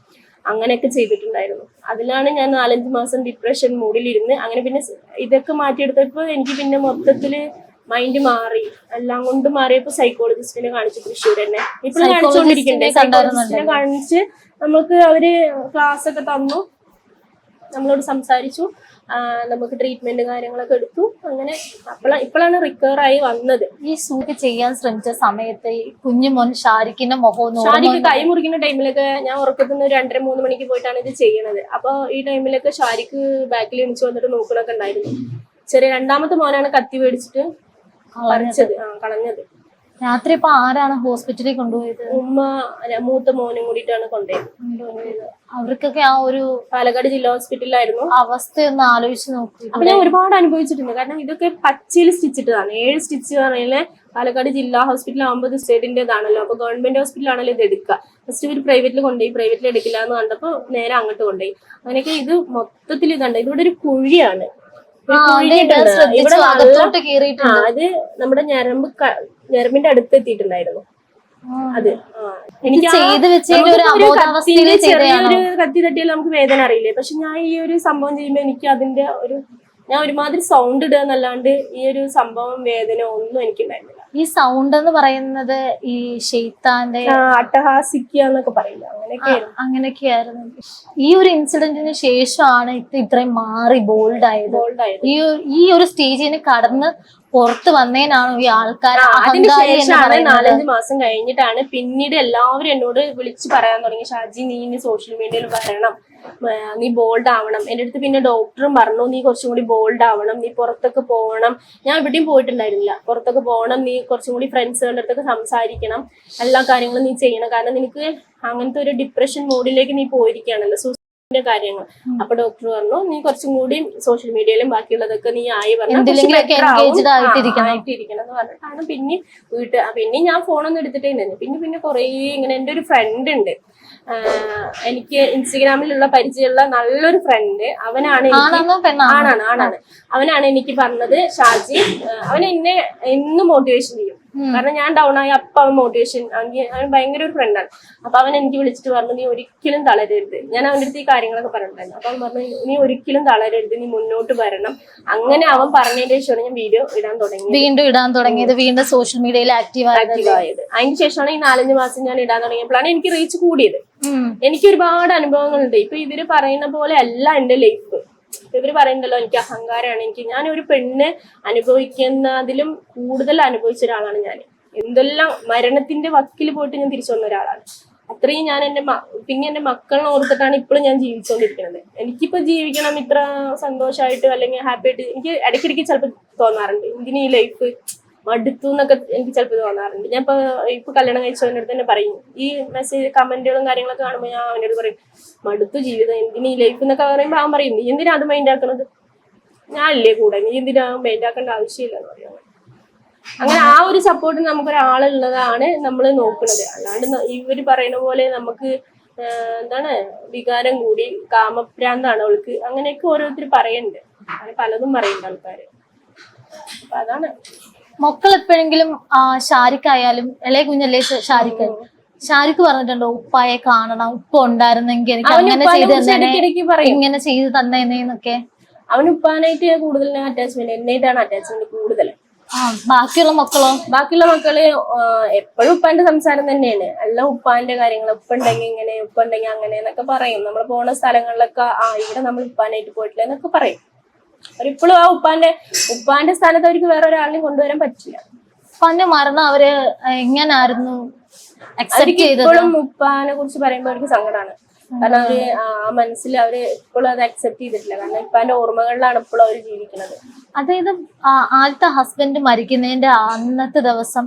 അങ്ങനെയൊക്കെ ചെയ്തിട്ടുണ്ടായിരുന്നു. അതിലാണ് ഞാൻ 4-5 മാസം ഡിപ്രഷൻ മൂഡിലിരുന്ന്. അങ്ങനെ പിന്നെ ഇതൊക്കെ മാറ്റിയെടുത്തപ്പോ എനിക്ക് പിന്നെ മൊത്തത്തില് മൈൻഡ് മാറി, എല്ലാം കൊണ്ട് മാറിയപ്പോ സൈക്കോളജിസ്റ്റിനെ കാണിച്ചു, തൃശ്ശൂർ തന്നെ. ഇപ്പോഴും കാണിച്ചുകൊണ്ടിരിക്കണ്ടേ. സൈക്കോളജിസ്റ്റിനെ കാണിച്ച് നമുക്ക് അവര് ക്ലാസ് ഒക്കെ തന്നു, നമ്മളോട് സംസാരിച്ചു, നമുക്ക് ട്രീറ്റ്മെന്റ് കാര്യങ്ങളൊക്കെ എടുത്തു. അങ്ങനെ ഇപ്പോഴാണ് റിക്കവർ ആയി വന്നത്. ഈ സൂക്ക് ചെയ്യാൻ ശ്രമിച്ച സമയത്ത് കുഞ്ഞുമോൻ ഷാരിഖിന്റെ ഷാരിഖ് കൈ മുറിക്കുന്ന ടൈമിലൊക്കെ ഞാൻ ഉറക്കത്തുനിന്ന് 2-3 മണിക്ക് പോയിട്ടാണ് ഇത് ചെയ്യണത്. അപ്പൊ ഈ ടൈമിലൊക്കെ ഷാരിഖ് ബാക്കിൽ എണിച്ചു വന്നിട്ട് നോക്കണൊക്കെ ഉണ്ടായിരുന്നു. ചെറിയ 2ാമത്തെ മോനാണ് കത്തി മേടിച്ചിട്ട് കളഞ്ഞത്. രാത്രി ഇപ്പൊ ആരാണ് ഹോസ്പിറ്റലിൽ കൊണ്ടുപോയത്? ഉമ്മ, മൂത്ത മോനും കൂടിയിട്ടാണ് കൊണ്ടുപോയത്. അവർക്കൊക്കെ ആ ഒരു പാലക്കാട് ജില്ലാ ഹോസ്പിറ്റലിലായിരുന്നു. അവസ്ഥ ഒന്ന് ആലോചിച്ച് നോക്കി. അപ്പൊ ഞാൻ ഒരുപാട് അനുഭവിച്ചിട്ടുണ്ട്. കാരണം ഇതൊക്കെ പച്ചയിൽ സ്റ്റിച്ചിട്ടതാണ്. 7 സ്റ്റിച്ച് പറഞ്ഞാല് പാലക്കാട് ജില്ലാ ഹോസ്പിറ്റൽ 50 സ്റ്റേറ്റിന്റേതാണല്ലോ. അപ്പൊ ഗവൺമെന്റ് ഹോസ്പിറ്റലാണല്ലോ ഇത് എടുക്കുക. ഫസ്റ്റ് ഇവർ പ്രൈവറ്റിൽ കൊണ്ടുപോയി, പ്രൈവറ്റിൽ എടുക്കില്ല എന്ന് കണ്ടപ്പോ നേരെ അങ്ങോട്ട് കൊണ്ടുപോയി. അങ്ങനെയൊക്കെ ഇത് മൊത്തത്തിൽ ഇതുണ്ട്. ഇവിടെ ഒരു കുഴിയാണ്, അത് നമ്മുടെ ഞരമ്പിന്റെ അടുത്ത് എത്തിയിട്ടുണ്ടായിരുന്നു. അത് എനിക്ക് ചെയ്ത് വെച്ചതിന്റെ ഒരു അബോധാവസ്ഥയിൽ ചെറിയൊരു കത്തി തട്ടിയാൽ നമുക്ക് വേദന അറിയില്ലേ, പക്ഷെ ഞാൻ ഈ ഒരു സംഭവം ചെയ്യുമ്പോ എനിക്ക് അതിന്റെ ഞാൻ ഒരുമാതിരി സൗണ്ട് ഇടുക എന്നല്ലാണ്ട് ഈ ഒരു സംഭവം വേദന ഒന്നും എനിക്കുണ്ടായിരുന്നില്ല. ഈ സൗണ്ട് എന്ന് പറയുന്നത് ഈ ഷെയ്ത്താന്റെ അട്ടഹാസിക്കുക എന്നൊക്കെ പറയില്ല, അങ്ങനെയൊക്കെയായിരുന്നു. ഈ ഒരു ഇൻസിഡന്റിന് ശേഷമാണ് ഇത്രയും മാറി ബോൾഡ് ആയത്. ഈ ഒരു സ്റ്റേജിന് കടന്ന് പുറത്ത് വന്നതിനാണ് ഈ ആൾക്കാർ. അതിനുശേഷമാണ് 4-5 മാസം കഴിഞ്ഞിട്ടാണ് പിന്നീട് എല്ലാവരും എന്നോട് വിളിച്ച് പറയാൻ തുടങ്ങി, ഷാജി നീ ഇനി സോഷ്യൽ മീഡിയയിൽ വരണം, നീ ബോൾഡ് ആവണം. എൻ്റെ അടുത്ത് പിന്നെ ഡോക്ടറും പറഞ്ഞു നീ കുറച്ചും കൂടി ബോൾഡ് ആവണം, നീ പുറത്തൊക്കെ പോകണം. ഞാൻ എവിടെയും പോയിട്ടുണ്ടായിരുന്നില്ല, പുറത്തൊക്കെ പോകണം, നീ കുറച്ചും കൂടി ഫ്രണ്ട്സുകളുടെ അടുത്തൊക്കെ സംസാരിക്കണം, എല്ലാ കാര്യങ്ങളും നീ ചെയ്യണം, കാരണം നിനക്ക് അങ്ങനത്തെ ഒരു ഡിപ്രഷൻ മോഡിലേക്ക് നീ പോയിരിക്കുകയാണല്ലോ, കാര്യങ്ങൾ. അപ്പൊ ഡോക്ടർ പറഞ്ഞു നീ കുറച്ചും കൂടി സോഷ്യൽ മീഡിയയിലും ബാക്കിയുള്ളതൊക്കെ നീ ആയി ആയിട്ടിരിക്കണം എന്ന് പറഞ്ഞിട്ടാണ് പിന്നെ ഞാൻ ഫോണൊന്നും എടുത്തിട്ടേ. പിന്നെ കുറേ ഇങ്ങനെ എൻ്റെ ഒരു ഫ്രണ്ട് ഉണ്ട്, എനിക്ക് ഇൻസ്റ്റഗ്രാമിലുള്ള പരിചയമുള്ള നല്ലൊരു ഫ്രണ്ട്, അവനാണ് അവനാണ് എനിക്ക് പറഞ്ഞത് ഷാജി, അവൻ എന്നെ എന്നും മോട്ടിവേഷൻ ചെയ്യും. കാരണം ഞാൻ ഡൗൺ ആയി അപ്പൊ അവൻ മോട്ടിവേഷൻ, അവൻ ഭയങ്കര ഒരു ഫ്രണ്ടാണ്. അപ്പൊ അവൻ എനിക്ക് വിളിച്ചിട്ട് പറഞ്ഞു നീ ഒരിക്കലും തളരരുത്. ഞാൻ അവൻ്റെ അടുത്ത് ഈ കാര്യങ്ങളൊക്കെ പറഞ്ഞിട്ടുണ്ടായിരുന്നു. അപ്പൊ അവൻ പറഞ്ഞു നീ ഒരിക്കലും തളരരുത്, നീ മുന്നോട്ട് വരണം. അങ്ങനെ അവൻ പറഞ്ഞതിന് ശേഷമാണ് ഞാൻ വീഡിയോ വീണ്ടും ഇടാൻ തുടങ്ങിയത്, വീണ്ടും സോഷ്യൽ മീഡിയയിൽ ആക്റ്റീവ് ആയത്. അതിന് ശേഷമാണ് ഈ 4-5 മാസം ഞാൻ ഇടാൻ തുടങ്ങിയപ്പോഴാണ് എനിക്ക് റീച്ച് കൂടിയത്. എനിക്ക് ഒരുപാട് അനുഭവങ്ങളുണ്ട്. ഇപ്പൊ ഇവര് പറയുന്ന പോലെ അല്ല എന്റെ ലൈഫ്. ഇവര് പറയുന്നുണ്ടല്ലോ എനിക്ക് അഹങ്കാരമാണ്, ഞാൻ ഒരു പെണ്ണ് അനുഭവിക്കുന്നതിലും കൂടുതൽ അനുഭവിച്ച ഒരാളാണ് ഞാൻ. എന്തെല്ലാം മരണത്തിന്റെ വക്കിൽ പോയിട്ട് ഞാൻ തിരിച്ചു വന്ന ഒരാളാണ്. അത്രയും ഞാൻ പിന്നെ എന്റെ മക്കളെ ഓർത്തിട്ടാണ് ഇപ്പോഴും ഞാൻ ജീവിച്ചുകൊണ്ടിരിക്കുന്നത്. എനിക്കിപ്പോ ജീവിക്കണം ഇത്ര സന്തോഷമായിട്ട് അല്ലെങ്കിൽ ഹാപ്പി ആയിട്ട് എനിക്ക് ഇടയ്ക്കിടയ്ക്ക് ചിലപ്പോൾ തോന്നാറുണ്ട് എന്തിനീ ഈ ലൈഫ് മടുത്തു എന്നൊക്കെ എനിക്ക് ചിലപ്പോൾ തോന്നാറുണ്ട്. ഞാൻ ഇപ്പൊ കല്യാണം കഴിച്ചവൻ്റെ അടുത്ത് തന്നെ പറയും, ഈ മെസ്സേജ് കമന്റുകളും കാര്യങ്ങളൊക്കെ കാണുമ്പോൾ ഞാൻ അവനോട് പറയും മടുത്തു ജീവിതം, എന്തിനീ ഈ ലൈഫ് എന്നൊക്കെ പറയുമ്പോൾ അവൻ പറയും നീ എന്തിനാ അത് മൈൻഡ് ആക്കണത്, ഞാൻ ഇല്ലേ കൂടെ, നീ എന്തിനാ മൈൻഡ് ആക്കേണ്ട ആവശ്യമില്ല എന്ന് പറയുന്നത്. അങ്ങനെ ആ ഒരു സപ്പോർട്ടിന് നമുക്കൊരാളുള്ളതാണ് നമ്മൾ നോക്കുന്നത്. അല്ലാണ്ട് ഇവര് പറയുന്ന പോലെ നമുക്ക് എന്താണ് വികാരം കൂടി കാമഭ്രാന്താണ് അവൾക്ക്, അങ്ങനെയൊക്കെ ഓരോരുത്തർ പറയുന്നുണ്ട്, അങ്ങനെ പലതും പറയുന്നുണ്ട് ആൾക്കാര്. അപ്പൊ അതാണ്. മക്കൾ എപ്പോഴെങ്കിലും ഷാരിക്കായാലും ഇളയ കുഞ്ഞല്ലേ ഷാരിക്ക് പറഞ്ഞിട്ടുണ്ടോ ഉപ്പായെ കാണണം, ഉപ്പ ഉണ്ടായിരുന്നെങ്കിൽ എനിക്ക് അങ്ങനെ ചെയ്ത് തന്നെ ഇങ്ങനെ ചെയ്ത് തന്നേന്നൊക്കെ? അവന് ഉപ്പാനായിട്ട് കൂടുതൽ അറ്റാച്ച്മെന്റ്, എന്നായിട്ടാണ് അറ്റാച്ച്മെന്റ് കൂടുതൽ. ബാക്കിയുള്ള മക്കള് എപ്പോഴും ഉപ്പാന്റെ സംസാരം തന്നെയാണ്, എല്ലാം ഉപ്പാന്റെ കാര്യങ്ങൾ. ഉപ്പ ഉണ്ടെങ്കിൽ ഇങ്ങനെ, ഉപ്പ ഉണ്ടെങ്കിൽ അങ്ങനെ എന്നൊക്കെ പറയും. നമ്മൾ പോണ സ്ഥലങ്ങളിലൊക്കെ ഇവിടെ നമ്മൾ ഉപ്പാനായിട്ട് പോയിട്ടില്ല എന്നൊക്കെ പറയും. അവരിപ്പോഴും ആ ഉപ്പാന്റെ സ്ഥാനത്ത് അവർക്ക് വേറെ ഒരാളിനെ കൊണ്ടുവരാൻ പറ്റില്ല. ഉപ്പാന്റെ മരണം അവര് എങ്ങനായിരുന്നു ഇപ്പോഴും ഉപ്പാനെ കുറിച്ച് പറയുമ്പോൾ അവർക്ക് സങ്കടമാണ്. കാരണം അവര് ആ മനസ്സിൽ അവര് ഇപ്പോഴും അത് അക്സെപ്റ്റ് ചെയ്തിട്ടില്ല. കാരണം ഉപ്പാന്റെ ഓർമ്മകളിലാണ് ഇപ്പോഴും അവര് ജീവിക്കുന്നത്. അതായത് ആദ്യത്തെ ഹസ്ബൻഡ് മരിക്കുന്നതിന്റെ അന്നത്തെ ദിവസം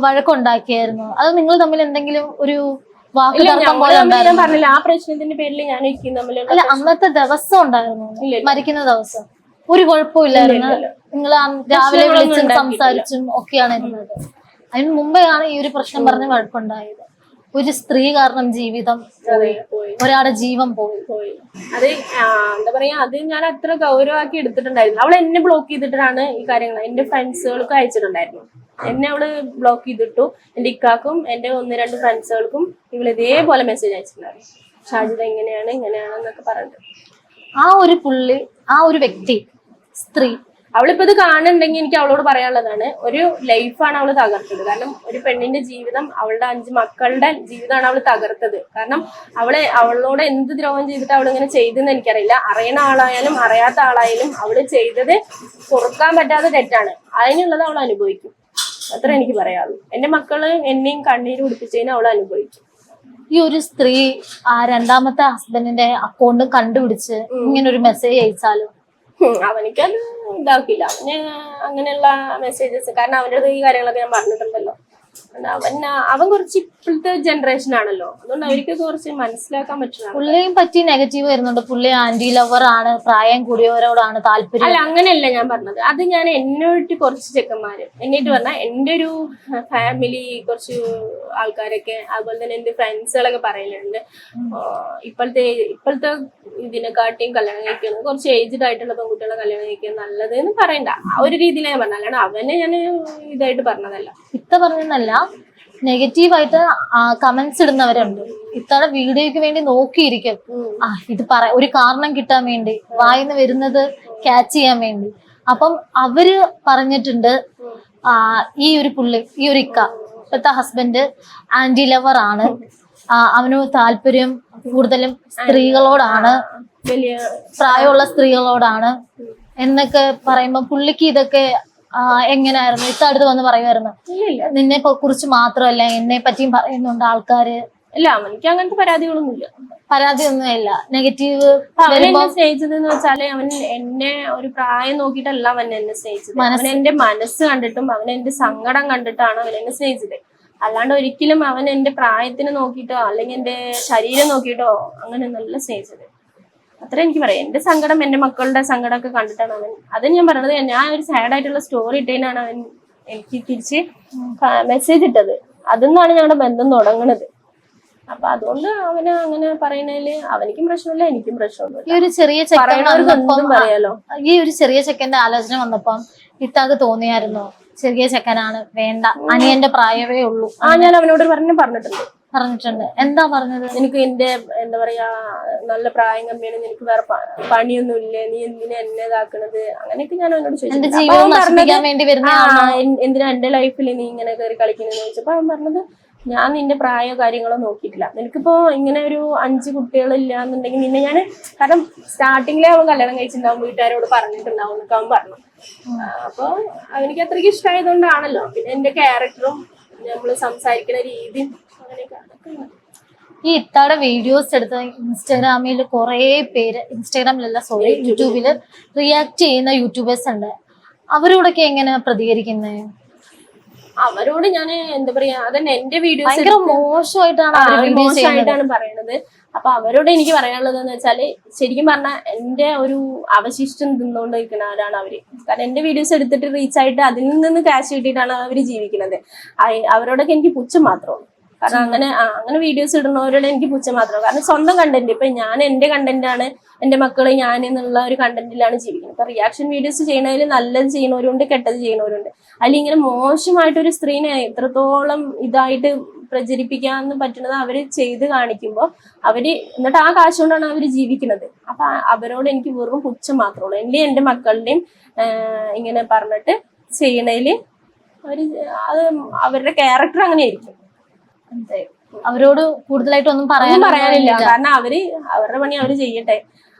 വഴക്കുണ്ടാക്കിയായിരുന്നു, അത് നിങ്ങൾ തമ്മിൽ എന്തെങ്കിലും ഒരു ഞാൻ പറഞ്ഞില്ല ആ പ്രശ്നത്തിന്റെ പേരിൽ ഞാൻ അല്ല അന്നത്തെ ദിവസം ഉണ്ടായിരുന്നു, മരിക്കുന്ന ദിവസം ഒരു കുഴപ്പമില്ലായിരുന്നു, നിങ്ങൾ രാവിലെ വിളിച്ചും സംസാരിച്ചും ഒക്കെയാണ് ഇരുന്നത്. അതിന് മുമ്പെയാണ് ഈ ഒരു പ്രശ്നം പറഞ്ഞ് വഴക്കുണ്ടായത്. ഒരു സ്ത്രീ കാരണം ജീവിതം ഒരാളുടെ ജീവൻ പോയി. അത് എന്താ പറയാ, അത് ഞാൻ അത്ര ഗൗരവമാക്കി എടുത്തിട്ടുണ്ടായിരുന്നു. അവൾ എന്നെ ബ്ലോക്ക് ചെയ്തിട്ടാണ് ഈ കാര്യങ്ങൾ എന്റെ ഫ്രണ്ട്സുകൾക്ക് അയച്ചിട്ടുണ്ടായിരുന്നു. എന്നെ അവള് ബ്ലോക്ക് ചെയ്തിട്ടു. എന്റെ ഇക്കാക്കും എന്റെ 1-2 ഫ്രണ്ട്സുകൾക്കും ഇവള് ഇതേപോലെ മെസ്സേജ് അയച്ചിട്ടുണ്ടായിരുന്നു, ഷാജിദ ഇങ്ങനെയാണെന്നൊക്കെ പറഞ്ഞിട്ട്. ആ ഒരു വ്യക്തി സ്ത്രീ അവളിപ്പോ ഇത് കാണുന്നുണ്ടെങ്കിൽ എനിക്ക് അവളോട് പറയാനുള്ളതാണ്, ഒരു ലൈഫാണ് അവള് തകർത്തത്. കാരണം ഒരു പെണ്ണിന്റെ ജീവിതം, അവളുടെ 5 മക്കളുടെ ജീവിതമാണ് അവള് തകർത്തത്. കാരണം അവളോട് എന്ത് ദ്രോഹം ചെയ്തിട്ട് അവളിങ്ങനെ ചെയ്തെന്ന് എനിക്കറിയില്ല. അറിയണ ആളായാലും അറിയാത്ത ആളായാലും അവള് ചെയ്തത് പൊറുക്കാൻ പറ്റാത്ത തെറ്റാണ്. അതിനുള്ളത് അവൾ അനുഭവിക്കും, അത്ര എനിക്ക് പറയാനുള്ളൂ. എന്റെ മക്കള് എന്നെയും കണ്ണീര് കുടിപ്പിച്ചതിന് അവൾ അനുഭവിക്കും. ഈ ഒരു സ്ത്രീ ആ രണ്ടാമത്തെ ഹസ്ബൻഡിന്റെ അക്കൗണ്ട് കണ്ടുപിടിച്ച് ഇങ്ങനെ ഒരു മെസ്സേജ് അയച്ചാലും അവനിക്കത് ഇതാക്കില്ല. അവന് അങ്ങനെയുള്ള മെസ്സേജസ്, കാരണം അവൻ്റെ അടുത്ത് ഈ കാര്യങ്ങളൊക്കെ ഞാൻ പറഞ്ഞിട്ടുണ്ടല്ലോ. അവൻ കുറച്ച് ഇപ്പോഴത്തെ ജനറേഷൻ ആണല്ലോ, അതുകൊണ്ട് അവർക്ക് കുറച്ച് മനസ്സിലാക്കാൻ പറ്റില്ല. പുള്ളിയും പറ്റി നെഗറ്റീവ് വരുന്നുണ്ട്, പുള്ളി ആന്റി ലവർ ആണ്, പ്രായം കൂടിയവരോടാണ് താല്പര്യം. അല്ല അങ്ങനെയല്ല ഞാൻ പറഞ്ഞത്. അത് ഞാൻ എന്നോട്ട് കുറച്ച് ചെക്കന്മാര് എന്നിട്ട് പറഞ്ഞാൽ എൻ്റെ ഒരു ഫാമിലി കുറച്ച് ആൾക്കാരൊക്കെ, അതുപോലെ തന്നെ എന്റെ ഫ്രണ്ട്സുകളൊക്കെ പറയലുണ്ട് ഇപ്പോഴത്തെ ഇതിനെക്കാട്ടിയും കല്യാണം കഴിക്കുന്നത് കുറച്ച് ഏജ്ഡ് ആയിട്ടുള്ള പെൺകുട്ടികളെ കല്യാണം കഴിക്കുന്നത് നല്ലത് എന്ന് പറയണ്ട. ആ ഒരു രീതിയിൽ ഞാൻ പറഞ്ഞ, അല്ലാണ്ട് അവനെ ഞാൻ ഇതായിട്ട് പറഞ്ഞതല്ല. പറഞ്ഞല്ല നെഗറ്റീവായിട്ട് കമന്റ്സ് ഇടുന്നവരുണ്ട്. ഇത്തവണ വീഡിയോയ്ക്ക് വേണ്ടി നോക്കിയിരിക്കും, ഇത് ഒരു കാരണം കിട്ടാൻ വേണ്ടി, വായിന്ന് വരുന്നത് ക്യാച്ച് ചെയ്യാൻ വേണ്ടി. അപ്പം അവര് പറഞ്ഞിട്ടുണ്ട്, ഈ ഒരു പുള്ളി, ഈ ഒരു ഇപ്പോഴത്തെ ഹസ്ബൻഡ് ആന്റി ലവർ ആണ്, അവന് താല്പര്യം കൂടുതലും സ്ത്രീകളോടാണ്, വലിയ പ്രായമുള്ള സ്ത്രീകളോടാണ് എന്നൊക്കെ പറയുമ്പോ പുള്ളിക്ക് ഇതൊക്കെ എങ്ങനെയായിരുന്നു? അടുത്ത് വന്ന് പറയുമായിരുന്നു, നിന്നെ കുറിച്ച് മാത്രമല്ല എന്നെ പറ്റിയും പറയുന്നുണ്ട് ആൾക്കാര്. ഇല്ല, അവനിക്ക് അങ്ങനത്തെ പരാതികളൊന്നുമില്ല. പരാതിയൊന്നുമില്ല. നെഗറ്റീവ് അവൻ എന്നെ സ്നേഹിച്ചതെന്ന് വെച്ചാല് അവൻ എന്നെ ഒരു പ്രായം നോക്കിയിട്ടല്ല അവൻ എന്നെ സ്നേഹിച്ചത്. അവൻ എന്റെ മനസ്സ് കണ്ടിട്ടും അവൻ എന്റെ സങ്കടം കണ്ടിട്ടാണ് അവൻ എന്നെ സ്നേഹിച്ചത്. അല്ലാണ്ട് ഒരിക്കലും അവൻ എന്റെ പ്രായത്തിന് നോക്കിയിട്ടോ അല്ലെങ്കിൽ എന്റെ ശരീരം നോക്കിയിട്ടോ അങ്ങനെ നല്ല സ്നേഹിച്ചത്. അത്ര എനിക്ക് പറയാം. എന്റെ സങ്കടം, എന്റെ മക്കളുടെ സങ്കടം ഒക്കെ കണ്ടിട്ടാണ് അവൻ. അത് ഞാൻ പറഞ്ഞത്, ഞാൻ ഒരു സാഡ് ആയിട്ടുള്ള സ്റ്റോറി ഇട്ടതിനാണ് അവൻ എനിക്ക് തിരിച്ച് മെസ്സേജ് ഇട്ടത്. അതിന്നാണ് ഞങ്ങളുടെ ബന്ധം തുടങ്ങുന്നത്. അപ്പൊ അതുകൊണ്ട് അവന് അങ്ങനെ പറയുന്നതില് അവനിക്കും പ്രശ്നമില്ല, എനിക്കും പ്രശ്നമില്ല. ഈ ഒരു ചെറിയ ചെക്കൻ പറയാലോ. ഈ ഒരു ചെറിയ ചെക്കന്റെ ആലോചന വന്നപ്പം ഇത്താക്ക് തോന്നിയായിരുന്നോ ചെറിയ ചെക്കനാണ്, വേണ്ട, അനിയന്റെ പ്രായമേ ഉള്ളൂ? ഞാൻ അവനോട് പറഞ്ഞിട്ടുണ്ട്. എന്താ പറഞ്ഞത്? എനിക്ക് എന്റെ എന്താ പറയാ നല്ല പ്രായം കമ്മിയാണ്, നിനക്ക് വേറെ പണിയൊന്നും ഇല്ലേ, നീ എന്തിനാ എന്നെ ഇതാക്കണത്, അങ്ങനെയൊക്കെ ഞാൻ അവനോട് ചോദിച്ചു. എന്തിനാ എന്റെ ലൈഫിൽ നീ ഇങ്ങനെ കയറി കളിക്കുന്നതെന്ന് ചോദിച്ചപ്പോ അവൻ പറഞ്ഞത്, ഞാൻ നിന്റെ പ്രായോ കാര്യങ്ങളോ നോക്കിയിട്ടില്ല, നിനക്കിപ്പോ ഇങ്ങനെ ഒരു 5 കുട്ടികളില്ല എന്നുണ്ടെങ്കിൽ നിന്നെ ഞാൻ, കാരണം സ്റ്റാർട്ടിങ്ങിലെ അവൻ കല്യാണം കഴിച്ചിട്ടുണ്ടാവും, വീട്ടുകാരോട് പറഞ്ഞിട്ടുണ്ടാവും എന്നൊക്കെ അവൻ പറഞ്ഞു. അപ്പൊ അവനിക്ക് അത്രയ്ക്ക് ഇഷ്ടമായതുകൊണ്ടാണല്ലോ. പിന്നെ എന്റെ ക്യാരക്ടറും നമ്മള് സംസാരിക്കുന്ന രീതിയും അങ്ങനെയൊക്കെ. ഈ ഇത്താടെ വീഡിയോസ് എടുത്ത് ഇൻസ്റ്റാഗ്രാമിൽ കുറെ പേര്, ഇൻസ്റ്റാഗ്രാമിലല്ല സോറി യൂട്യൂബില് റിയാക്ട് ചെയ്യുന്ന യൂട്യൂബേഴ്സ് ഉണ്ട്. അവരോടൊക്കെ എങ്ങനെ പ്രതികരിക്കുന്നത്? അവരോട് ഞാൻ എന്താ പറയാ, അതന്നെ എന്റെ വീഡിയോസ് മോശമായിട്ടാണ് പറയണത്. അപ്പൊ അവരോട് എനിക്ക് പറയാനുള്ളത് എന്ന് വെച്ചാല്, ശരിക്കും പറഞ്ഞാൽ എന്റെ ഒരു അവശിഷ്ടം തിന്നുകൊണ്ട് നിൽക്കുന്നവരാണ് അവര്. കാരണം എന്റെ വീഡിയോസ് എടുത്തിട്ട് റീച്ച് ആയിട്ട് അതിൽ നിന്ന് ക്യാഷ് കിട്ടിയിട്ടാണ് അവര് ജീവിക്കുന്നത്. അവരോടൊക്കെ എനിക്ക് പുച്ഛം മാത്രമാണ്. കാരണം അങ്ങനെ വീഡിയോസ് ഇടുന്നവരോട് എനിക്ക് പുച്ഛം മാത്രമാണ്. കാരണം സ്വന്തം കണ്ടന്റ്, ഇപ്പൊ ഞാൻ എന്റെ കണ്ടന്റ് ആണ്, എന്റെ മക്കള് ഞാൻ എന്നുള്ള ഒരു കണ്ടന്റിലാണ് ജീവിക്കുന്നത്. ഇപ്പൊ റിയാക്ഷൻ വീഡിയോസ് ചെയ്യണതിൽ നല്ലത് ചെയ്യുന്നവരുണ്ട്, കെട്ടത് ചെയ്യുന്നവരുണ്ട്. അതിൽ ഇങ്ങനെ മോശമായിട്ടൊരു സ്ത്രീനെ എത്രത്തോളം ഇതായിട്ട് പ്രചരിപ്പിക്കാന്ന് പറ്റുന്നത് അവര് ചെയ്ത് കാണിക്കുമ്പോൾ എന്നിട്ട് ആ കാശ് കൊണ്ടാണ് അവര് ജീവിക്കുന്നത്. അപ്പൊ അവരോട് എനിക്ക് വെറും പുച്ഛം മാത്രമേ ഉള്ളൂ. എന്റെ മക്കളുടെയും ഇങ്ങനെ പറഞ്ഞിട്ട് ചെയ്യണതില് അത് അവരുടെ ക്യാരക്ടർ അങ്ങനെ ആയിരിക്കും. അവരോട് കൂടുതലായിട്ടൊന്നും പറയാനില്ല. കാരണം അവരുടെ പണി അവര് ചെയ്യട്ടെ.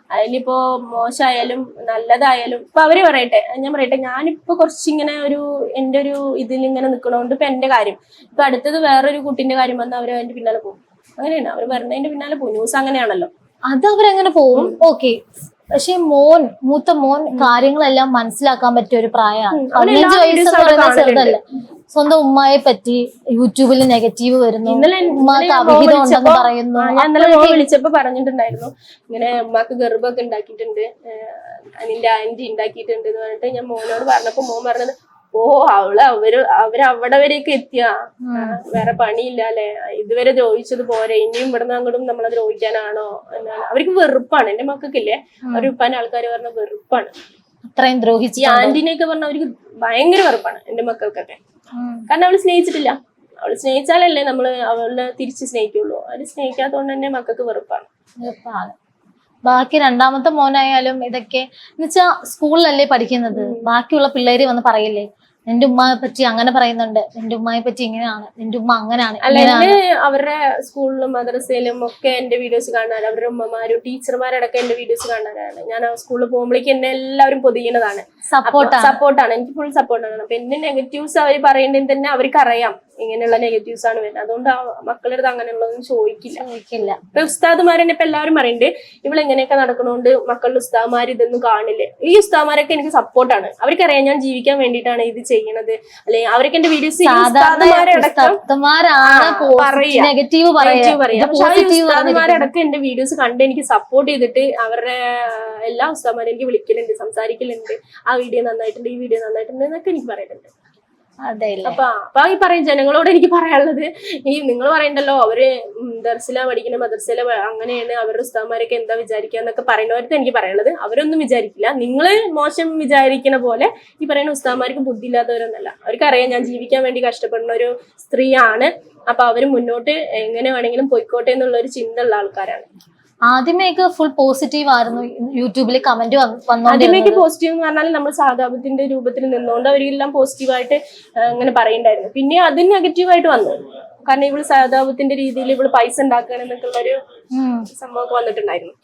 അതിലിപ്പോ മോശമായാലും നല്ലതായാലും ഇപ്പൊ അവര് പറയട്ടെ, ഞാൻ പറയട്ടെ, ഞാനിപ്പോ കുറച്ചിങ്ങനെ എന്റെ ഒരു ഇതിലിങ്ങനെ നിക്കണോണ്ട് ഇപ്പൊ എന്റെ കാര്യം, ഇപ്പൊ അടുത്തത് വേറൊരു കുട്ടിന്റെ കാര്യം വന്നാൽ അവര് അതിന്റെ പിന്നാലെ പോകും. അങ്ങനെയാണ് അവര് വരുന്നതിന്റെ പിന്നാലെ പോകും. ന്യൂസ് അങ്ങനെയാണല്ലോ, അത് അവരങ്ങനെ പോകും. ഓക്കെ, പക്ഷെ മൂത്ത മോൻ കാര്യങ്ങളെല്ലാം മനസ്സിലാക്കാൻ പറ്റിയ ഒരു പ്രായമാണ്. 15 വയസ്സ് ചെറുതല്ല. സ്വന്തം ഉമ്മയെ പറ്റി യൂട്യൂബിൽ നെഗറ്റീവ് വരുന്നു, ഉമ്മാക്ക് അവിഹിതം ഉണ്ടെന്ന് പറയുന്നു. ഞാൻ ഇന്നലെ വിളിച്ചപ്പോ പറഞ്ഞിട്ടുണ്ടായിരുന്നു, ഇങ്ങനെ ഉമ്മാക്ക് ഗർഭമൊക്കെ ഉണ്ടാക്കിയിട്ടുണ്ട്, നിന്റെ ആന്റി ഉണ്ടാക്കിയിട്ടുണ്ട് എന്ന് പറഞ്ഞിട്ട് ഞാൻ മോനോട് പറഞ്ഞപ്പോ മോൻ പറഞ്ഞത്, അവരവിടെ വരെയൊക്കെ എത്തിയാ, വേറെ പണിയില്ല അല്ലെ, ഇതുവരെ ദ്രോഹിച്ചത് പോരെ, ഇനിയും ഇവിടുന്ന് അങ്ങോട്ടും നമ്മളെ ദ്രോഹിക്കാനാണോ എന്നാണ്. അവർക്ക് വെറുപ്പാണ്. എന്റെ മക്കൾക്കില്ലേ, അവർ ഉപ്പാന്റെ ആൾക്കാർ പറഞ്ഞ വെറുപ്പാണ്. അത്രയും ദ്രോഹിച്ചു. ഈ ആന്റിനെയൊക്കെ പറഞ്ഞ അവർക്ക് ഭയങ്കര വെറുപ്പാണ് എന്റെ മക്കൾക്കൊക്കെ. കാരണം അവള് സ്നേഹിച്ചിട്ടില്ല. അവള് സ്നേഹിച്ചാലല്ലേ നമ്മള് അവളെ തിരിച്ച് സ്നേഹിക്കുള്ളൂ. അവര് സ്നേഹിക്കാത്തതുകൊണ്ട് തന്നെ മക്കൾക്ക് വെറുപ്പാണ്. ബാക്കി രണ്ടാമത്തെ മോനായാലും ഇതൊക്കെ എന്നുവെച്ചാ സ്കൂളിലല്ലേ പഠിക്കുന്നത്, ബാക്കിയുള്ള പിള്ളേര് വന്ന് പറയില്ലേ, നിന്റെ ഉമ്മയെ പറ്റി അങ്ങനെ പറയുന്നുണ്ട്, നിന്റെ ഉമ്മയെ പറ്റി ഇങ്ങനെയാണ്, നിന്റെ ഉമ്മ അങ്ങനെയാണ്. അവരുടെ സ്കൂളിലും മദ്രസയിലും ഒക്കെ എന്റെ വീഡിയോസ് കാണാൻ, അവരുടെ ഉമ്മമാരും ടീച്ചർമാരടക്കം എന്റെ വീഡിയോസ് കാണാനാണ്. ഞാൻ ആ സ്കൂളിൽ പോകുമ്പോഴേക്ക് എന്നെ എല്ലാവരും പൊതിയുന്നതാണ്, സപ്പോർട്ടാണ്, എനിക്ക് ഫുൾ സപ്പോർട്ടാണ്. അപ്പൊ എന്റെ നെഗറ്റീവ്സ് അവർ പറയുന്നതിന് തന്നെ അവർക്ക് അറിയാം ഇങ്ങനെയുള്ള നെഗറ്റീവ്സ് ആണ് വരുന്നത്. അതുകൊണ്ട് മക്കളുടെ അടുത്ത് അങ്ങനെയുള്ളതൊന്നും ചോദിക്കില്ല. ഇപ്പൊ ഉസ്താദുമാരെന്നെ ഇപ്പൊ എല്ലാവരും പറയുന്നുണ്ട്, ഇവളെങ്ങനെയൊക്കെ നടക്കണോണ്ട് മക്കളുടെ ഉസ്താദുമാർ ഇതൊന്നും കാണില്ലേ. ഈ ഉസ്താദുമാരൊക്കെ എനിക്ക് സപ്പോർട്ടാണ്. അവർക്കറിയാം ഞാൻ ജീവിക്കാൻ വേണ്ടിയിട്ടാണ് ഇത് ചെയ്യണത്. അല്ലെ അവരൊക്കെ എന്റെ വീഡിയോസ് ഉസ്താദുമാരടക്കം എന്റെ വീഡിയോസ് കണ്ട് എനിക്ക് സപ്പോർട്ട് ചെയ്തിട്ട് അവരുടെ എല്ലാ ഉസ്താദുമാരും എനിക്ക് വിളിക്കലുണ്ട്, സംസാരിക്കലുണ്ട്, ആ വീഡിയോ നന്നായിട്ടുണ്ട്, ഈ വീഡിയോ നന്നായിട്ടുണ്ട് എന്നൊക്കെ എനിക്ക് പറയുന്നുണ്ട്. അതെ അപ്പൊ ഈ പറയും ജനങ്ങളോട് എനിക്ക് പറയാനുള്ളത്, ഈ നിങ്ങൾ പറയണ്ടല്ലോ അവര് ദർസില പഠിക്കുന്ന മദർസയില അങ്ങനെയാണ് അവരുടെ ഉസ്താദ്മാരൊക്കെ എന്താ വിചാരിക്കുക എന്നൊക്കെ പറയുന്നവർക്ക് എനിക്ക് പറയാനുള്ളത്, അവരൊന്നും വിചാരിക്കില്ല. നിങ്ങൾ മോശം വിചാരിക്കുന്ന പോലെ ഈ പറയുന്ന ഉസ്താദ്മാർക്ക് ബുദ്ധി ഇല്ലാത്തവരൊന്നല്ല. അവർക്കറിയാം ഞാൻ ജീവിക്കാൻ വേണ്ടി കഷ്ടപ്പെടുന്ന ഒരു സ്ത്രീയാണ്. അപ്പൊ അവര് മുന്നോട്ട് എങ്ങനെ വേണമെങ്കിലും പോയിക്കോട്ടെ എന്നുള്ള ഒരു ചിന്ത ഉള്ള ആൾക്കാരാണ്. ആദ്യമേക്ക് ഫുൾ പോസിറ്റീവ് ആയിരുന്നു, യൂട്യൂബിൽ കമന്റ് ആദ്യമേക്ക് പോസിറ്റീവ് എന്ന് പറഞ്ഞാൽ നമ്മൾ സാധാപത്തിന്റെ രൂപത്തിൽ നിന്നുകൊണ്ട് അവരെല്ലാം പോസിറ്റീവായിട്ട് അങ്ങനെ പറയുണ്ടായിരുന്നു. പിന്നെ അത് നെഗറ്റീവായിട്ട് വന്നു. കാരണം ഇവള് സാധാപത്തിന്റെ രീതിയിൽ ഇവള് പൈസ ഉണ്ടാക്കണം എന്നൊക്കെയുള്ള ഒരു സംഭവമൊക്കെ വന്നിട്ടുണ്ടായിരുന്നു.